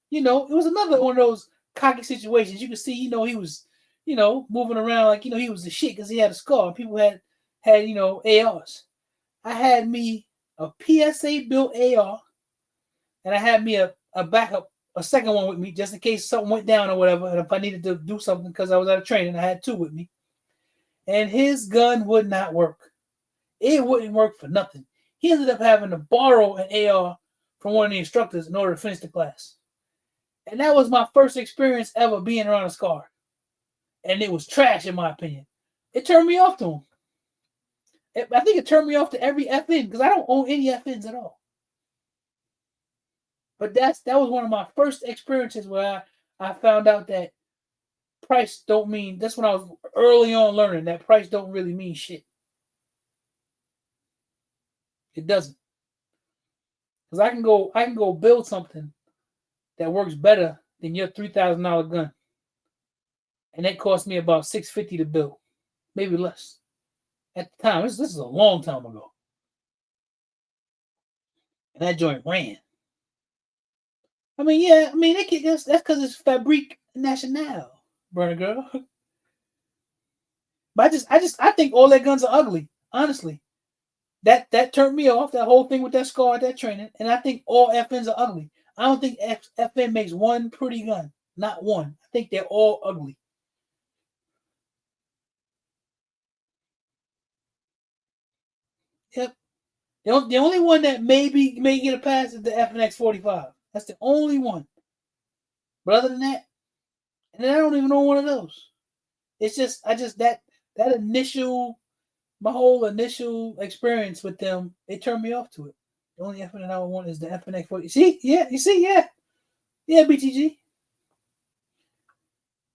You know, it was another one of those cocky situations. You could see, he was, moving around like, he was the shit because he had a scar. People had, ARs. I had me a PSA built AR, and I had me a backup, a second one with me just in case something went down or whatever. And if I needed to do something because I was out of training, I had two with me. And his gun would not work. It wouldn't work for nothing. He ended up having to borrow an AR from one of the instructors in order to finish the class. And that was my first experience ever being around a scar. And it was trash, in my opinion. It turned me off to him. I think it turned me off to every FN because I don't own any FNs at all. But that was one of my first experiences where I found out that price don't mean. That's when I was early on learning that price don't really mean shit. It doesn't. Because I can go build something that works better than your $3,000 gun, and that cost me about $650 to build, maybe less. At the time, this is a long time ago, and that joint ran. I mean, yeah, that's because it's Fabrique Nationale, burner girl. But I think all their guns are ugly. Honestly, that turned me off. That whole thing with that scar, that training, and I think all FNs are ugly. I don't think FN makes one pretty gun. Not one. I think they're all ugly. Yep. The only one that may get a pass is the FNX 45. That's the only one. But other than that, and I don't even know one of those. It's just that initial, my whole initial experience with them, it turned me off to it. The only FN that I want is the FNX 40. See, yeah, yeah, BTG.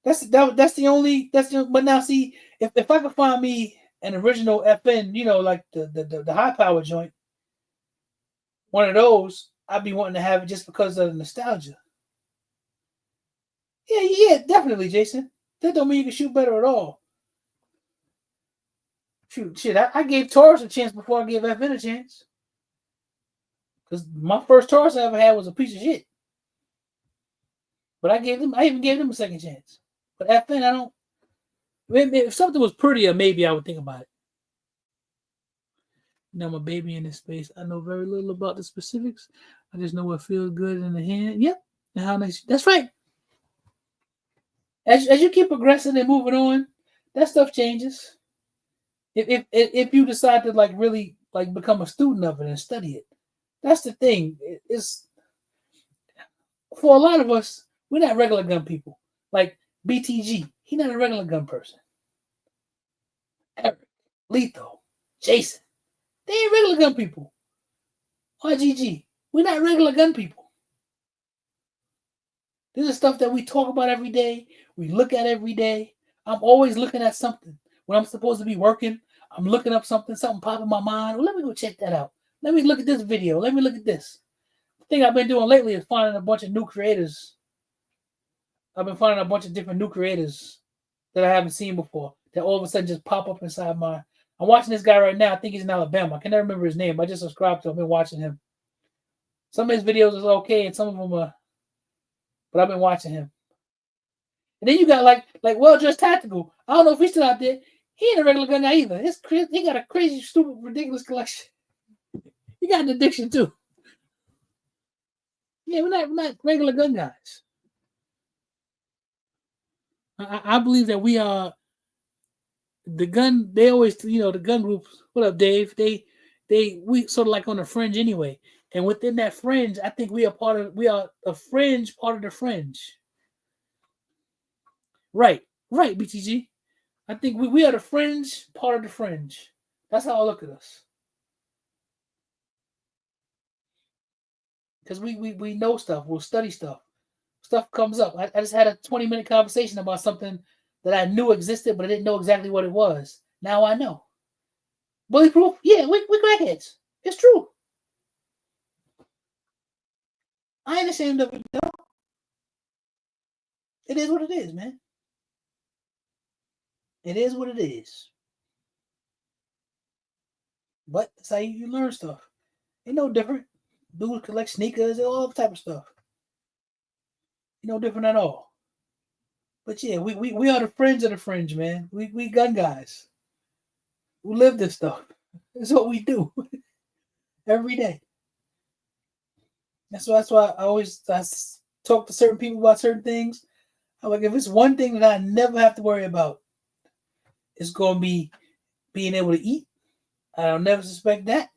That's the only. But now see, if I could find me an original FN, like the high power joint, one of those, I'd be wanting to have it just because of the nostalgia. Yeah, definitely, Jason. That don't mean you can shoot better at all. Shoot, shit, I gave Taurus a chance before I gave FN a chance. Because my first Taurus I ever had was a piece of shit. But I even gave them a second chance. But FN, I don't. If something was prettier, maybe I would think about it. Now my baby in this space. I know very little about the specifics. I just know what feels good in the hand. Yep. And how nice. That's right. As you keep progressing and moving on, that stuff changes. If you decide to like really like become a student of it and study it, that's the thing. It's for a lot of us, we're not regular gun people. Like BTG, he not a regular gun person. Eric, Lethal, Jason, they ain't regular gun people. RGG, we're not regular gun people. This is stuff that we talk about every day. We look at every day. I'm always looking at something. When I'm supposed to be working, I'm looking up something pop in my mind. Well, let me go check that out. Let me look at this video. Let me look at this. The thing I've been doing lately is finding a bunch of new creators. I've been finding a bunch of different new creators that I haven't seen before that all of a sudden just pop up inside my. I'm watching this guy right now. I think he's in Alabama. I can never remember his name. I just subscribed to him. I've been watching him. Some of his videos is okay, and some of them are. But I've been watching him. And then you got like Well Dressed Tactical. I don't know if he's still out there. He ain't a regular gun guy either. He got a crazy, stupid, ridiculous collection. He got an addiction too. Yeah, we're not regular gun guys. I believe that we are the gun. They always, the gun groups. What up, Dave? We sort of like on the fringe anyway. And within that fringe, I think we are a fringe part of the fringe. Right, BTG. I think we are the fringe part of the fringe. That's how I look at us. Because we know stuff. We'll study stuff. Stuff comes up. I just had a 20-minute conversation about something that I knew existed, but I didn't know exactly what it was. Now I know. Bullyproof? Yeah, we crackheads. It's true. I ain't ashamed of it, though. It is what it is, man. It is what it is. But that's how you learn stuff. Ain't no different. Dudes collect sneakers and all type of stuff. Ain't no different at all. But yeah, we are the fringe of the fringe, man. We gun guys. We live this stuff. That's what we do every day. That's why I talk to certain people about certain things. I'm like, if it's one thing that I never have to worry about, it's gonna be being able to eat. I'll never suspect that.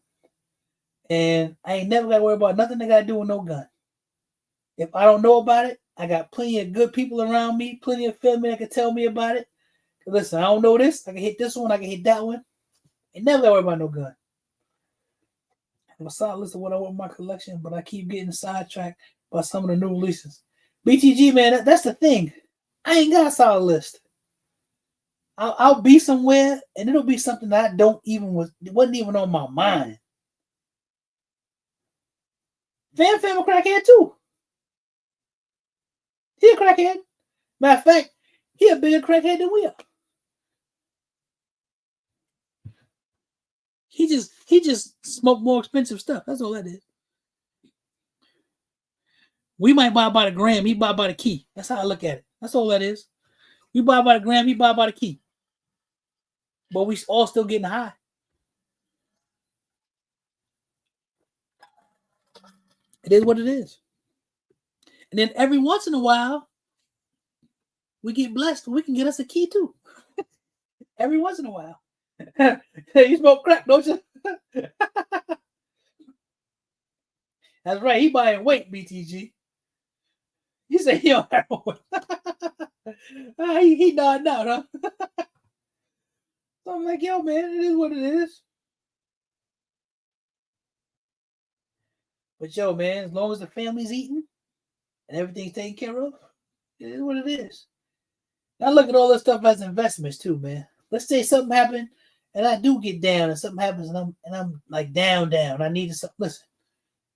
And I ain't never gotta worry about nothing that gotta do with no gun. If I don't know about it, I got plenty of good people around me, plenty of family that can tell me about it. Listen, I don't know this. I can hit this one. I can hit that one. And never gotta worry about no gun. I have a solid list of what I want in my collection, but I keep getting sidetracked by some of the new releases. BTG, man, that's the thing. I ain't got a solid list. I'll be somewhere and it'll be something that wasn't even on my mind. Fam a crackhead too. He a crackhead. Matter of fact, he a bigger crackhead than we are. He just smoked more expensive stuff. That's all that is. We might buy by the gram. He buy by the key. That's how I look at it. That's all that is. We buy by the gram. He buy by the key. But we all still getting high. It is what it is. And then every once in a while, we get blessed. We can get us a key too. Every once in a while. You smoke crack, don't you? That's right. He buying weight, BTG. You say he on heroin. He nodding out, huh? So I'm like, yo, man, it is what it is. But yo, man, as long as the family's eating and everything's taken care of, it is what it is. Now look at all this stuff as investments too, man. Let's say something happened and I do get down and something happens and I'm like down. I need something. Listen,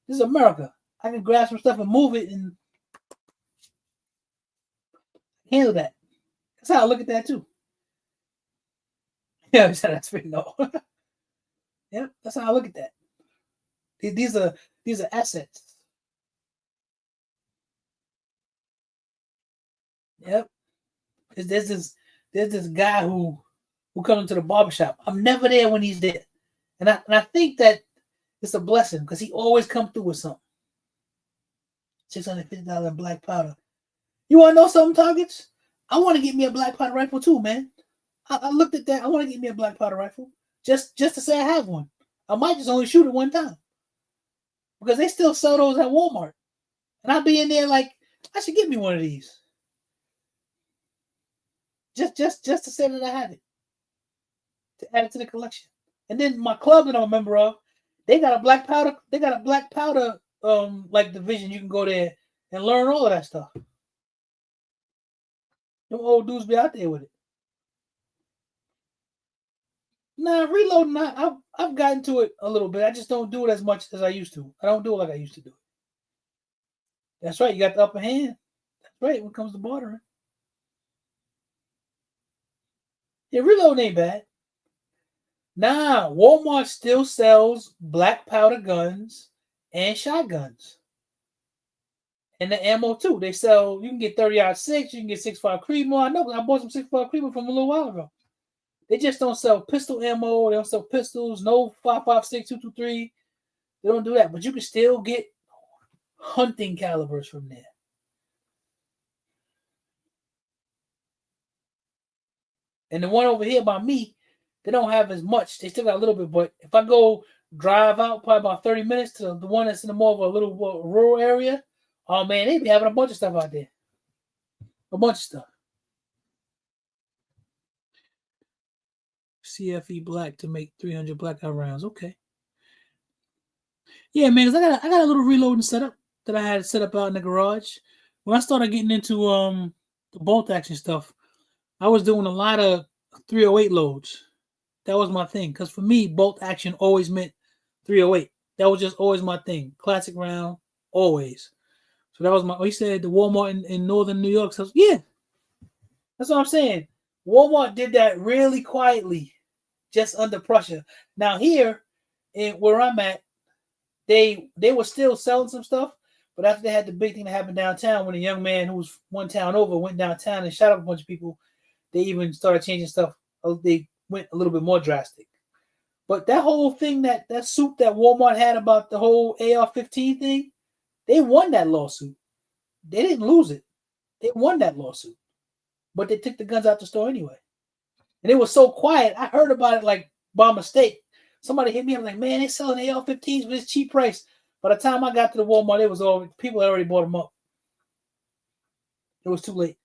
this is America. I can grab some stuff and move it and handle that. That's how I look at that too. Yeah, that's pretty no. Yeah, that's how I look at that. These are assets. Yep. There's this guy who comes into the barbershop. I'm never there when he's there. And I think that it's a blessing because he always come through with something. $650 in black powder. You want to know something, Targets? I want to get me a black powder rifle too, man. I looked at that. I want to get me a black powder rifle just to say I have one. I might just only shoot it one time because they still sell those at Walmart, and I'll be in there like I should get me one of these. Just to say that I have it, to add it to the collection. And then my club that I'm a member of, they got a black powder. They got a black powder like division. You can go there and learn all of that stuff. Them old dudes be out there with it. Nah, reloading. I've gotten to it a little bit. I just don't do it as much as I used to. I don't do it like I used to do it. That's right. You got the upper hand. That's right. When it comes to bartering. Yeah, reloading ain't bad. Nah, Walmart still sells black powder guns and shotguns. And the ammo too. They sell, you can get 30-06, you can get 6.5 Creedmoor. I know, I bought some 6.5 Creedmoor from a little while ago. They just don't sell pistol ammo. They don't sell pistols. No 5.56, 223. They don't do that. But you can still get hunting calibers from there. And the one over here by me, they don't have as much. They still got a little bit. But if I go drive out probably about 30 minutes to the one that's in the more of a little rural area, oh man, they be having a bunch of stuff out there. A bunch of stuff. CFE black to make 300 blackout rounds. Okay. Yeah, man, because I got a little reloading setup that I had set up out in the garage. When I started getting into the bolt action stuff, I was doing a lot of 308 loads. That was my thing. Because for me, bolt action always meant 308. That was just always my thing. Classic round, always. So that was my. He said the Walmart in northern New York. So yeah, that's what I'm saying. Walmart did that really quietly, just under pressure. Now here, where I'm at, they were still selling some stuff, but after they had the big thing that happened downtown, when a young man who was one town over went downtown and shot up a bunch of people, they even started changing stuff. They went a little bit more drastic. But that whole thing, that suit that Walmart had about the whole AR-15 thing, they won that lawsuit. They didn't lose it. They won that lawsuit. But they took the guns out the store anyway. And it was so quiet. I heard about it like by mistake. Somebody hit me. I'm like, man, they're selling AR-15s for this cheap price. By the time I got to the Walmart, it was all people had already bought them up. It was too late.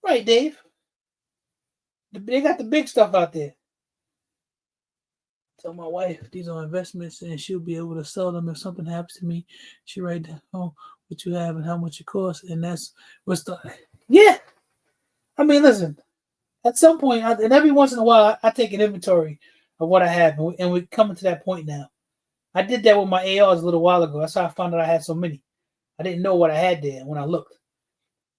Right, Dave. They got the big stuff out there. Tell my wife these are investments, and she'll be able to sell them if something happens to me. She write down what you have and how much it costs, and that's what's the. Yeah, I mean, listen. At some point, and every once in a while, I take an inventory of what I have, and we're coming to that point now. I did that with my ARs a little while ago. That's how I found out I had so many. I didn't know what I had there when I looked.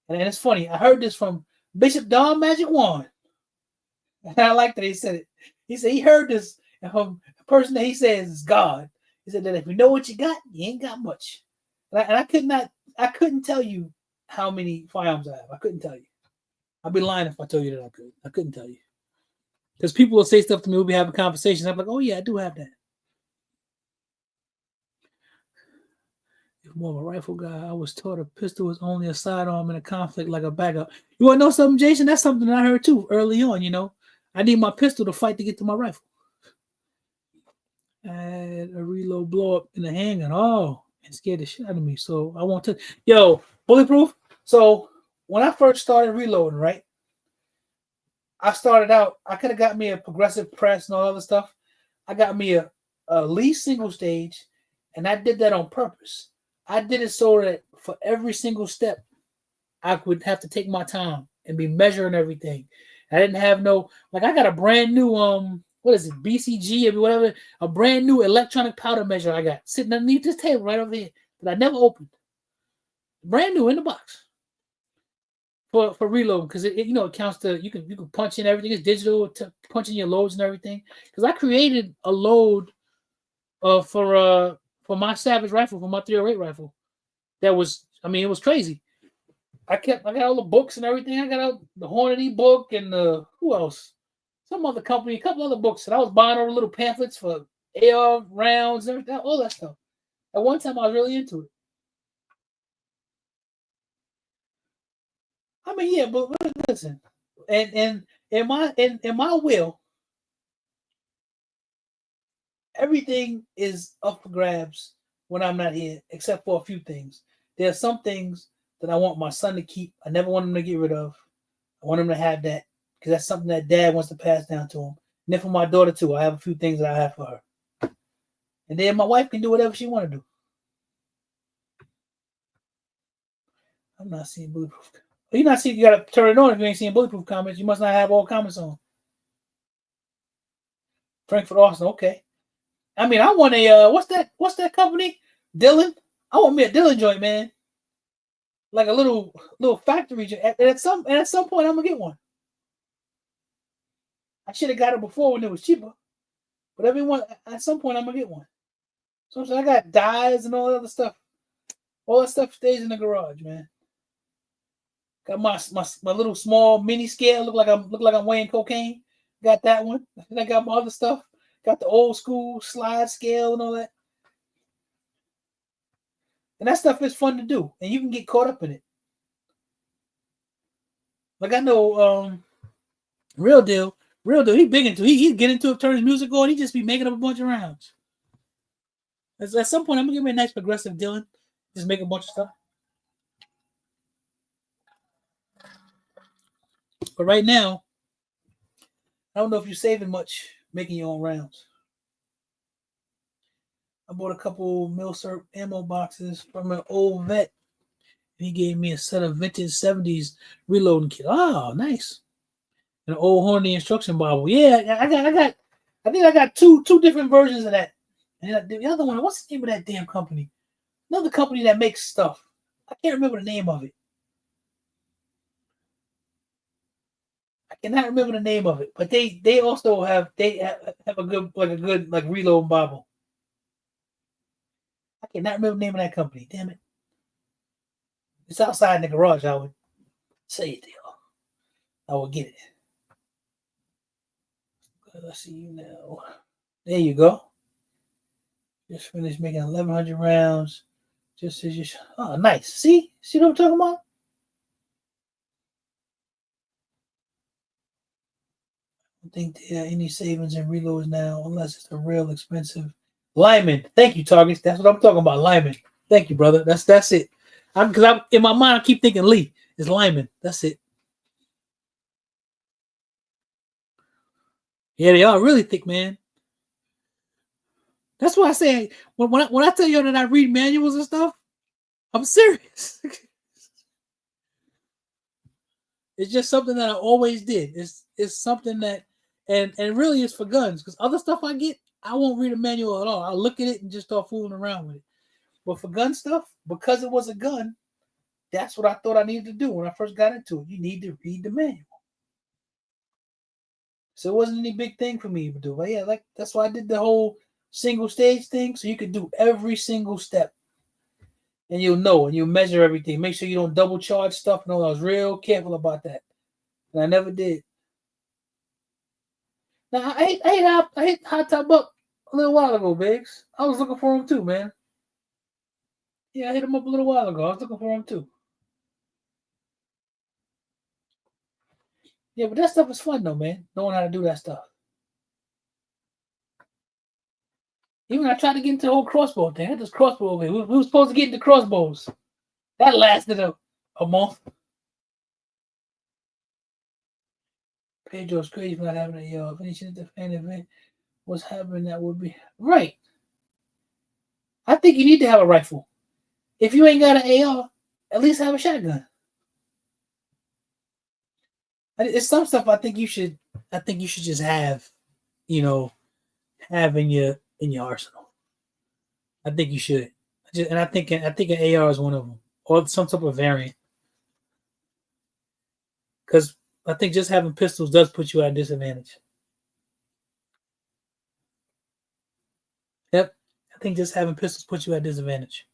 And it's funny. I heard this from Bishop Don Magic Wand. And I like that he said it. He said he heard this from a person that he says is God. He said that if you know what you got, you ain't got much. And I couldn't tell you how many firearms I have. I couldn't tell you. I'd be lying if I told you that I could. I couldn't tell you. Because people will say stuff to me, we'll be having conversations. I'm like, oh yeah, I do have that. If more of a rifle guy, I was taught a pistol is only a sidearm in a conflict, like a backup. You want to know something, Jason? That's something that I heard too early on. I need my pistol to fight to get to my rifle. I had a reload blow up in the handgun. Oh, and scared the shit out of me. So I want to. Yo, bulletproof. So when I first started reloading, right? I started out, I could have got me a progressive press and all other stuff. I got me a Lee single stage, and I did that on purpose. I did it so that for every single step, I would have to take my time and be measuring everything. I didn't have no, like I got a brand new, what is it, BCG or whatever, a brand new electronic powder measure I got sitting underneath this table right over here that I never opened. Brand new in the box. For reload, because it counts to you can punch in everything. It's digital to punch in your loads and everything. Because I created a load for my Savage rifle, for my 308 rifle, that was, I mean, it was crazy. I got all the books and everything. I got out the Hornady book and who else? Some other company, a couple other books. And I was buying all the little pamphlets for AR rounds and everything, all that stuff. At one time, I was really into it. I mean, yeah, but listen, and in my will, everything is up for grabs when I'm not here, except for a few things. There are some things that I want my son to keep. I never want him to get rid of. I want him to have that because that's something that dad wants to pass down to him. And then for my daughter too, I have a few things that I have for her. And then my wife can do whatever she want to do. I'm not seeing bulletproof. You're not seeing. You gotta turn it on if you ain't seeing bulletproof comments. You must not have all comments on. Frankfurt Austin, okay. I mean, I want a what's that company? Dylan. I want me a Dylan joint, man. Like a little factory joint. And at some point, I'm gonna get one. I should have got it before when it was cheaper. But at some point, I'm gonna get one. So I'm saying I got dyes and all that other stuff. All that stuff stays in the garage, man. Got my little small mini scale. Look like I'm weighing cocaine. Got that one. And I got my other stuff. Got the old school slide scale and all that. And that stuff is fun to do. And you can get caught up in it. Like I know Real Deal, he big into it. He'd get into it, turn his music on, he'd just be making up a bunch of rounds. At some point, I'm gonna give me a nice progressive Dylan. Just make a bunch of stuff. But right now, I don't know if you're saving much making your own rounds. I bought a couple Milsurp ammo boxes from an old vet. He gave me a set of vintage 70s reloading kit. Oh, nice. An old Hornady instruction Bible. Yeah, I think I got two different versions of that. And the other one, what's the name of that damn company? Another company that makes stuff. I can't remember the name of it. I cannot remember the name of it, but they also have a good reload Bible. I cannot remember the name of that company. Damn it! It's outside in the garage. I would say it there. I will get it. Let's see you now. There you go. Just finished making 1,100 rounds. Oh, nice. See what I'm talking about? I don't think there are any savings in reloads now, unless it's a real expensive Lyman. Thank you, Targets. That's what I'm talking about. Lyman. Thank you, brother. That's it. Because I'm in my mind, I keep thinking Lee. It's Lyman. That's it. Yeah, they are really thick, man. That's why I say when I tell you that I read manuals and stuff, I'm serious. It's just something that I always did. It's something that and really it's for guns because other stuff I get, I won't read a manual at all. I'll look at it and just start fooling around with it. But for gun stuff, because it was a gun, that's what I thought I needed to do when I first got into it. You need to read the manual. So it wasn't any big thing for me to do. But yeah, that's why I did the whole single stage thing. So you could do every single step. And you'll know and you'll measure everything. Make sure you don't double charge stuff. No, I was real careful about that. And I never did. Now I hit Hot Top up a little while ago, Biggs. I was looking for him too, man. Yeah, I hit him up a little while ago. I was looking for him too. Yeah, but that stuff is fun though, man. Knowing how to do that stuff. Even I tried to get into the whole crossbow thing. I had this crossbow over here. We were supposed to get into crossbows. That lasted a month. Pedro's crazy for not having a finishing at the fan event. What's happening that would be right. I think you need to have a rifle. If you ain't got an AR, at least have a shotgun. It's some stuff I think you should just have, have in your arsenal. I think you should. I think an AR is one of them, or some type of variant. Because I think just having pistols does put you at a disadvantage. Yep, I think just having pistols puts you at a disadvantage.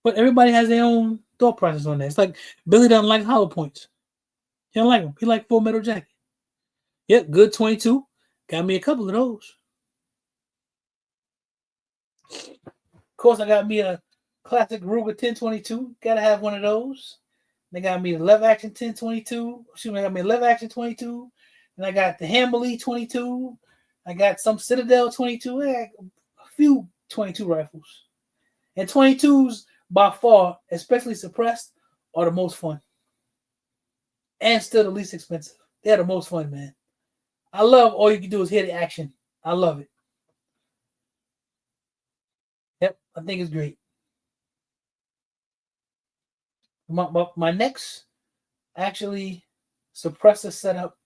But everybody has their own thought process on that. It's like Billy doesn't like hollow points. He don't like them. He like Full Metal Jacket. Yep, good 22. Got me a couple of those. Of course, I got me a classic Ruger 1022. Gotta have one of those. They got me the lever action 1022. Excuse me, I got me a lever action 22. And I got the Hammerly 22. I got some Citadel 22. I got a few 22 rifles. And 22s, by far, especially suppressed, are the most fun. And still the least expensive. They're the most fun, man. I love all you can do is hear the action. I love it. Yep, I think it's great. My next actually suppressor setup.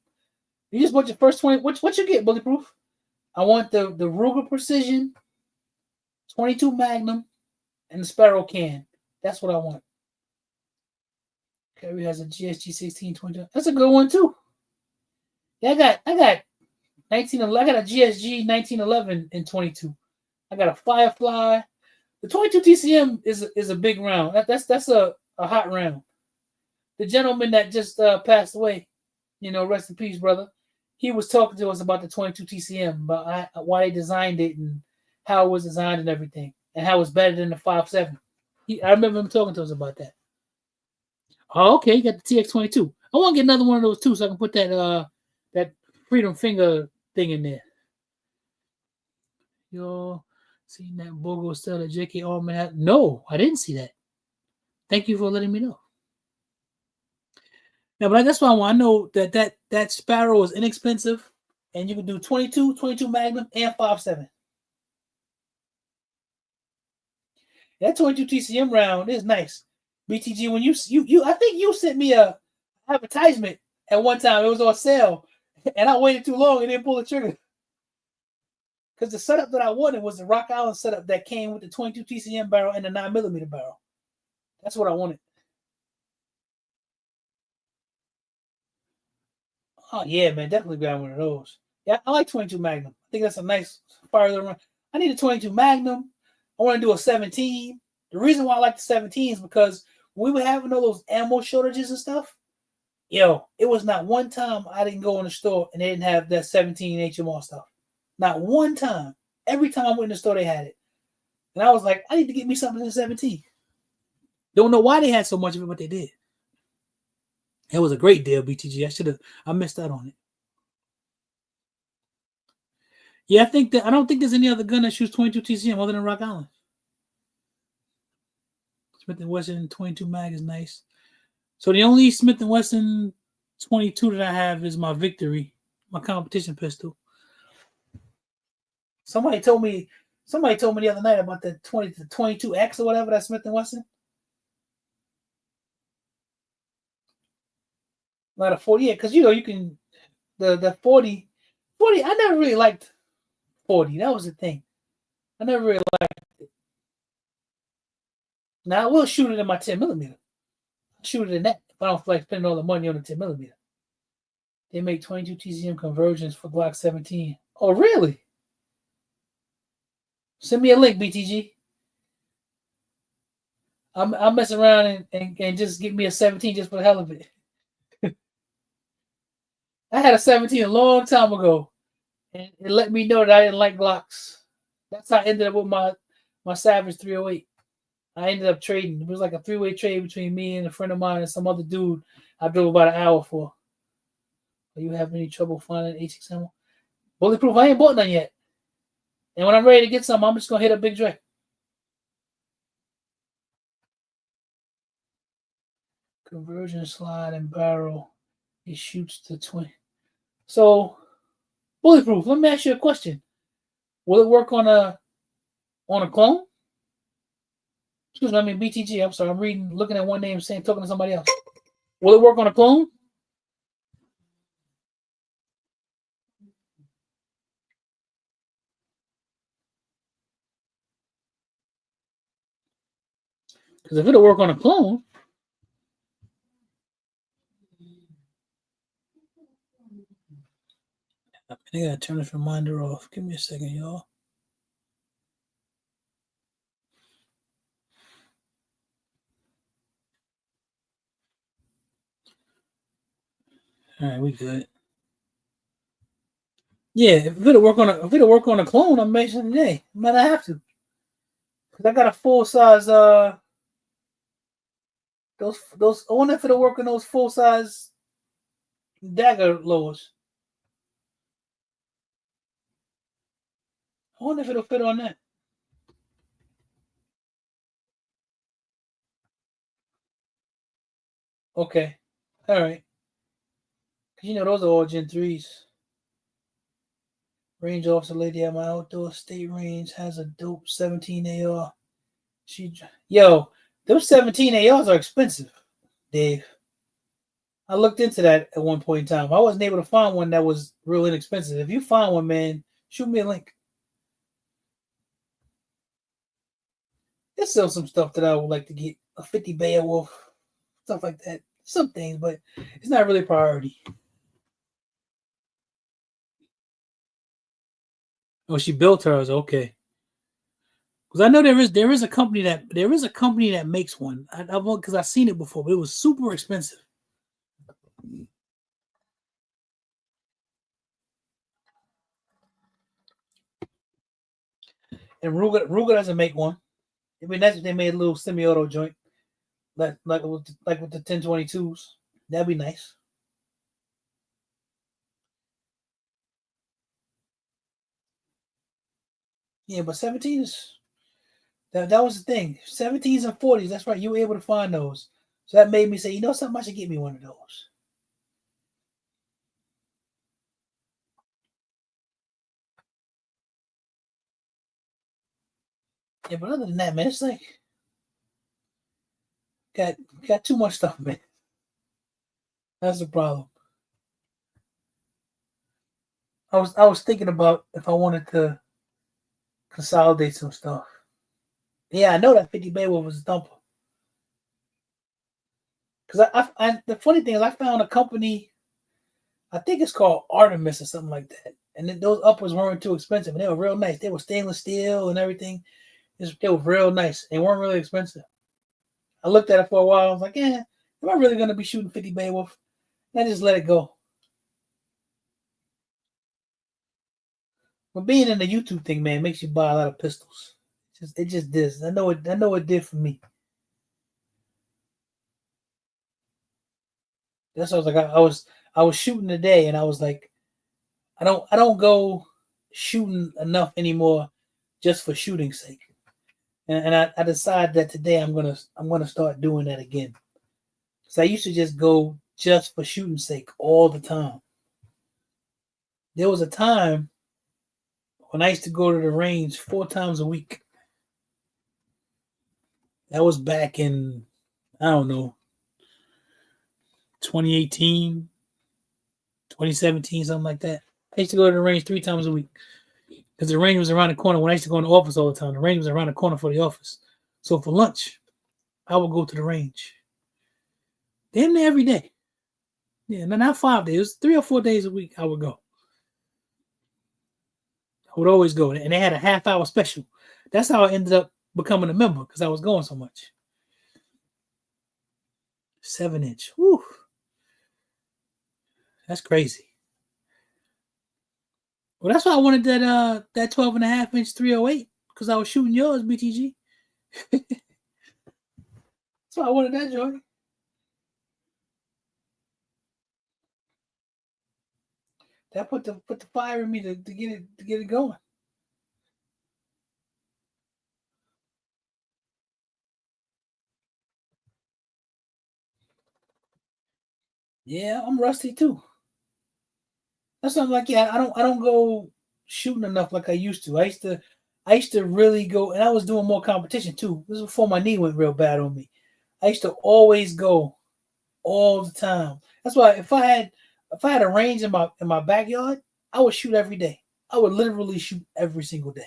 You just want your first 20. What you get, Bulletproof? I want the Ruger Precision 22 Magnum and the Sparrow can. That's what I want. Kerry has a GSG 1620. That's a good one too. Yeah, I got 1911. I got a GSG 1911 in 22. I got a Firefly. The 22 TCM is a big round. That's a hot round. The gentleman that just passed away, rest in peace, brother. He was talking to us about the 22 TCM, about why they designed it and how it was designed and everything, and how it's better than the 5.7. I remember him talking to us about that. Oh, okay, you got the TX22. I want to get another one of those too, so I can put that Freedom Finger thing in there. Yo, seen that BOGO sell that J.K. Allman had? No, I didn't see that. Thank you for letting me know. Yeah, but that's why I know that Sparrow is inexpensive, and you can do 22 Magnum, and 5.7. That 22 TCM round is nice. BTG, when you I think you sent me a advertisement at one time. It was on sale, and I waited too long and didn't pull the trigger. Because the setup that I wanted was the Rock Island setup that came with the 22 TCM barrel and the 9mm barrel. That's what I wanted. Oh yeah, man, definitely grab one of those. Yeah, I like 22 Magnum. I think that's a nice fire run. I need a 22 Magnum. I want to do a 17. The reason why I like the 17 is because when we were having all those ammo shortages and stuff, it was not one time I didn't go in the store and they didn't have that 17 HMR stuff. Not one time. Every time I went in the store, they had it. And I was like, I need to get me something in 17. Don't know why they had so much of it, but they did. It was a great deal, BTG. I missed out on it. Yeah, I don't think there's any other gun that shoots 22 TCM other than Rock Island. Smith & Wesson 22 mag is nice. So the only Smith & Wesson 22 that I have is my Victory, my competition pistol. Somebody told me the other night about the 22X or whatever, that Smith & Wesson. Not a 40, yeah, because you can the 40. I never really liked 40. That was the thing. I never really liked it. Now I will shoot it in my 10mm. I'll shoot it in that if I don't feel like spending all the money on the 10mm. They make 22 TCM conversions for Glock 17. Oh, really? Send me a link, BTG. I'll mess around and just get me a 17 just for the hell of it. I had a 17 a long time ago, and it let me know that I didn't like Glocks. That's how I ended up with my Savage 308. I ended up trading. It was like a three-way trade between me and a friend of mine and some other dude I drove about an hour for. Are you having any trouble finding HX ammo? Bulletproof, I ain't bought none yet. And when I'm ready to get some, I'm just going to hit up Big Dre. Conversion slide and barrel. It shoots to 20. So, Bulletproof, let me ask you a question. Will it work on a clone? Excuse me, I mean BTG. I'm sorry, I'm looking at one name, talking to somebody else. Will it work on a clone? Because if it'll work on a clone, I gotta turn this reminder off. Give me a second, y'all. All right, we good. Yeah, if it'll work on a clone, I'm mentioning today. Might not have to. Cause I got a full size those I wonder if it'll work on those full size dagger lowers. I wonder if it'll fit on that. Okay. All right. Cause those are all Gen 3s. Range officer lady at my outdoor state range has a dope 17 AR. Yo, those 17 ARs are expensive, Dave. I looked into that at one point in time. I wasn't able to find one that was real inexpensive. If you find one, man, shoot me a link. There's still some stuff that I would like to get. A 50 Beowulf, stuff like that. Some things, but it's not really a priority. Oh, she built hers. Okay. Because I know there is a company that makes one. Because I've seen it before, but it was super expensive. And Ruger doesn't make one. It'd be nice if they made a little semi-auto joint, like with the 1022s. That'd be nice. Yeah, but 17s, that was the thing. 17s and 40s, that's right. You were able to find those. So that made me say, something, I should get me one of those. Yeah, but other than that, man, it's like got too much stuff, man. That's the problem. I was thinking about if I wanted to consolidate some stuff. Yeah, I know that 50 Beowulf was a thumper. Because the funny thing is, I found a company, I think it's called Artemis or something like that. And then those uppers weren't too expensive, and they were real nice. They were stainless steel and everything. They were real nice. They weren't really expensive. I looked at it for a while. I was like, am I really going to be shooting 50 Beowulf? And I just let it go. But being in the YouTube thing, man, makes you buy a lot of pistols. It just does. I know it did for me. That's what I was like. I was shooting today, and I was like, I don't go shooting enough anymore just for shooting's sake. And I decided that today I'm gonna start doing that again. So I used to just go just for shooting's sake all the time. There was a time when I used to go to the range 4 times a week. That was back in, I don't know, 2018, 2017, something like that. I used to go to the range 3 times a week because the range was around the corner. When I used to go in the office all the time, the range was around the corner for the office. So for lunch, I would go to the range. Damn near every day. Yeah, not 5 days, 3 or 4 days a week. I would go. I would always go, and they had a half-hour special. That's how I ended up becoming a member because I was going so much. 7-inch. Whew. That's crazy. Well, that's why I wanted that 12.5-inch 308 because I was shooting yours, BTG. That's why I wanted that joint. That put the fire in me to get it going. Yeah, I'm rusty too. That's not like, yeah, I don't go shooting enough like I used to. I used to really go, and I was doing more competition too. This was before my knee went real bad on me. I used to always go all the time. That's why if I had a range in my backyard, I would shoot every day. I would literally shoot every single day.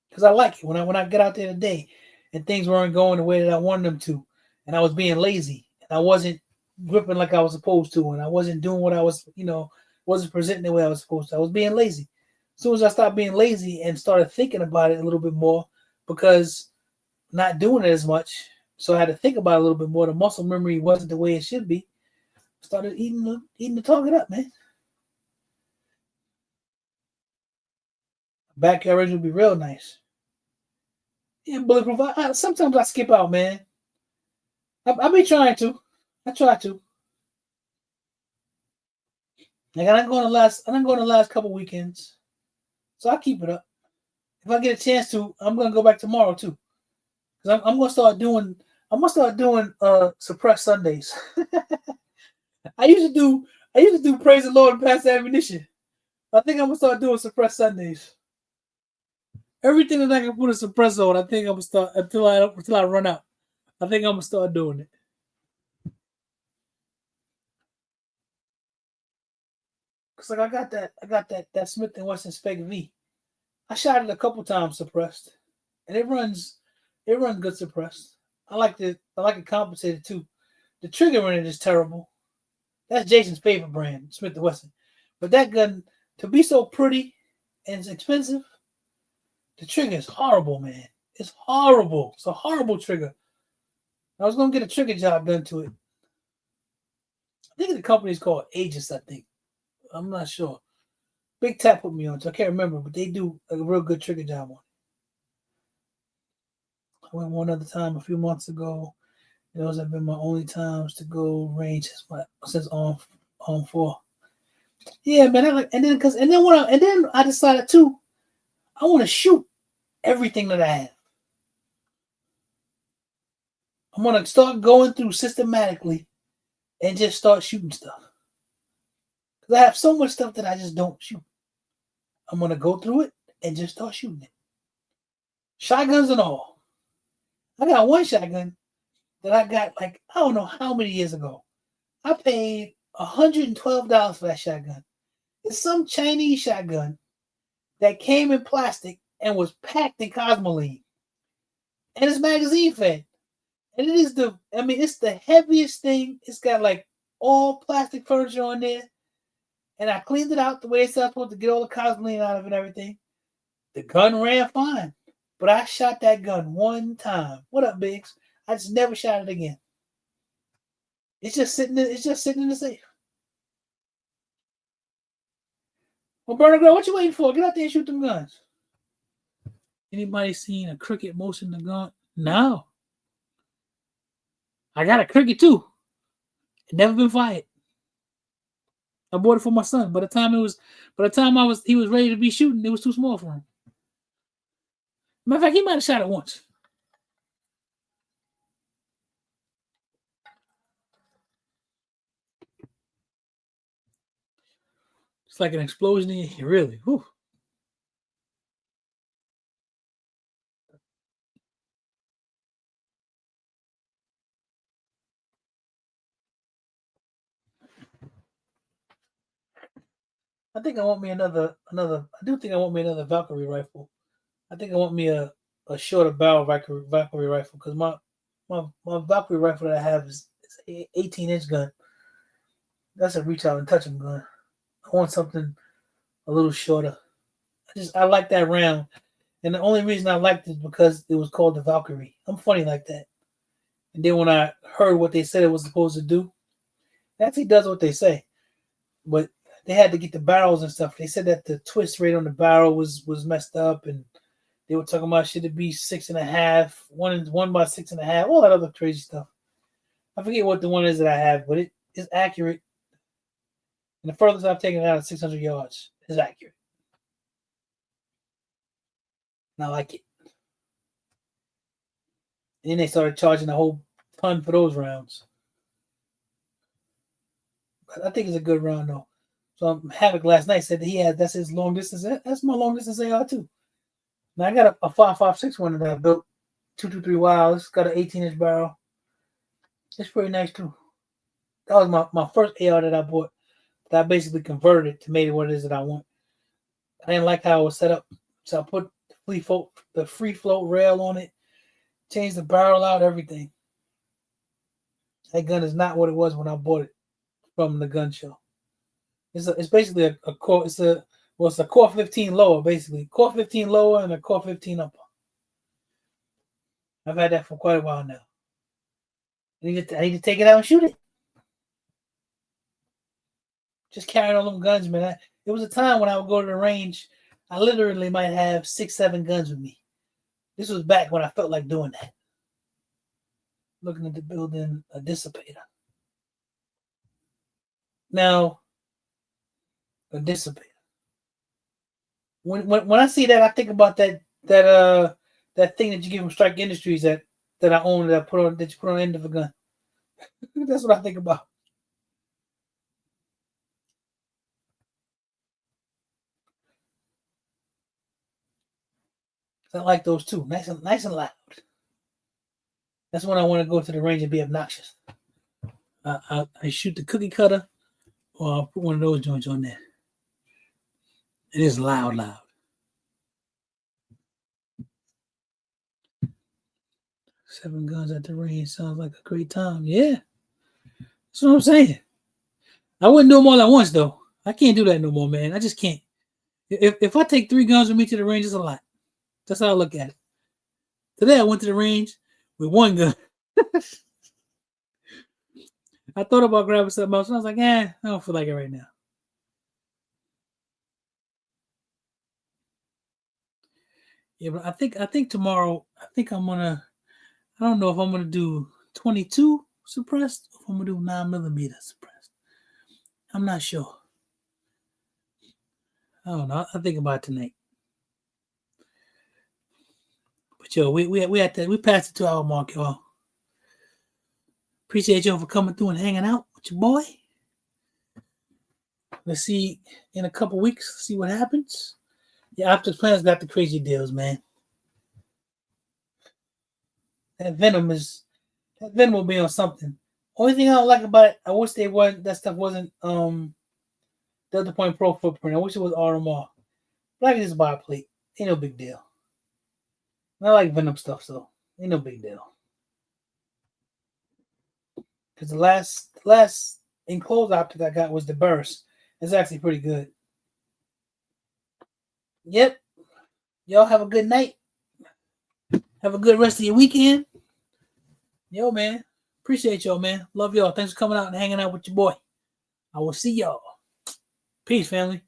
Because I like it when I get out there today and things weren't going the way that I wanted them to, and I was being lazy and I wasn't gripping like I was supposed to, and I wasn't doing what I was, wasn't presenting the way I was supposed to. I was being lazy. As soon as I stopped being lazy and started thinking about it a little bit more, because not doing it as much, So I had to think about it a little bit more. The muscle memory wasn't the way it should be. Started eating the target up, man. Backyard range would be real nice. Yeah, bulletproof. Sometimes I skip out, man. I be trying to. I try to. Like I didn't go on the last couple weekends, so I keep it up. If I get a chance to, I'm gonna go back tomorrow too. Cause I'm gonna start doing. I'm gonna start doing suppressed Sundays. I used to do. I used to do praise the Lord and pass the ammunition. I think I'm gonna start doing suppressed Sundays. Everything that I can put a suppressor on, I think I'm gonna start until I run out. I think I'm gonna start doing it. Cause like I got that Smith and Wesson Spec V. I shot it a couple times suppressed, and it runs good suppressed. I like it compensated too. The trigger in it is terrible. That's Jason's favorite brand, Smith and Wesson. But that gun, to be so pretty and it's expensive, the trigger is horrible, man. It's horrible. It's a horrible trigger. I was gonna get a trigger job done to it. I think the company's called Aegis, I think. I'm not sure. Big Tap put me on, so I can't remember, but they do a real good trigger job on it. I went one other time a few months ago. Those have been my only times to go range since on 4. Yeah, man. And then I decided too, I want to shoot everything that I have. I'm gonna start going through systematically and just start shooting stuff. Cause I have so much stuff that I just don't shoot. I'm gonna go through it and just start shooting it. Shotguns and all. I got one shotgun that I got like I don't know how many years ago. I paid $112 for that shotgun. It's some Chinese shotgun that came in plastic and was packed in Cosmoline. And it's magazine fed. And it's the heaviest thing. It's got like all plastic furniture on there. And I cleaned it out the way it's supposed to get all the Cosmoline out of it and everything. The gun ran fine. But I shot that gun one time. What up, Biggs? I just never shot it again. It's just sitting in the safe. Well, Burner Girl, what you waiting for? Get out there and shoot them guns. Anybody seen a cricket motion the gun? No. I got a cricket too. It never been fired. I bought it for my son. By the time he was ready to be shooting, it was too small for him. Matter of fact, he might have shot it once. It's like an explosion in your really. Whew. I think I want me another. I do think I want me another Valkyrie rifle. I think I want me a shorter barrel Valkyrie rifle because my Valkyrie rifle that I have is 18-inch gun. That's a reach out and touch 'em gun. I want something a little shorter. I like that round, and the only reason I liked it is because it was called the Valkyrie. I'm funny like that. And then when I heard what they said it was supposed to do, it actually does what they say. But they had to get the barrels and stuff. They said that the twist rate on the barrel was messed up, and they were talking about should it be 6.5, one by 6.5, all that other crazy stuff. I forget what the one is that I have, but it is accurate. And the furthest I've taken it out is 600 yards. It's accurate. And I like it. And then they started charging a whole ton for those rounds. But I think it's a good round though. So Havoc last night said that that's his long distance. That's my long distance AR too. Now I got a 5.56 one that I built 223 Wild. It's got an 18-inch barrel. It's pretty nice too. That was my first AR that I bought. That I basically converted it to make it what it is that I want. I didn't like how it was set up, so I put the free float rail on it, changed the barrel out, everything. That gun is not what it was when I bought it from the gun show. It's basically a core. It's a core 15 lower, basically core 15 lower and a core 15 upper. I've had that for quite a while now. I need to take it out and shoot it. Just carrying all them guns, man. There was a time when I would go to the range, I literally might have 6, 7 guns with me. This was back when I felt like doing that. Looking at the building, a dissipator. Now, a dissipator. When I see that, I think about that thing that you give from Strike Industries that I own that you put on the end of a gun. That's what I think about. I like those too. Nice and loud. That's when I want to go to the range and be obnoxious. I shoot the cookie cutter, or I'll put one of those joints on there. It is loud. 7 guns at the range sounds like a great time. Yeah. That's what I'm saying. I wouldn't do them all at once, though. I can't do that no more, man. I just can't. If I take 3 guns with me to the range, it's a lot. That's how I look at it. Today, I went to the range with 1 gun. I thought about grabbing something else, and I was like, I don't feel like it right now. Yeah, but I think tomorrow, I don't know if I'm gonna do 22 suppressed or if I'm gonna do 9mm suppressed. I'm not sure. I don't know. I'll think about it tonight. But yo, we passed the 2-hour mark, y'all. Appreciate y'all for coming through and hanging out with your boy. Let's see in a couple weeks, see what happens. Yeah, Optics Planet's got the crazy deals, man. That Venom will be on something. Only thing I don't like about it, I wish that stuff wasn't Delta Point Pro footprint. I wish it was RMR. But I can just buy a plate. Ain't no big deal. And I like Venom stuff, so ain't no big deal. Because the last enclosed optic I got was the Burst. It's actually pretty good. Yep. Y'all have a good night. Have a good rest of your weekend. Yo, man. Appreciate y'all, man. Love y'all. Thanks for coming out and hanging out with your boy. I will see y'all. Peace, family.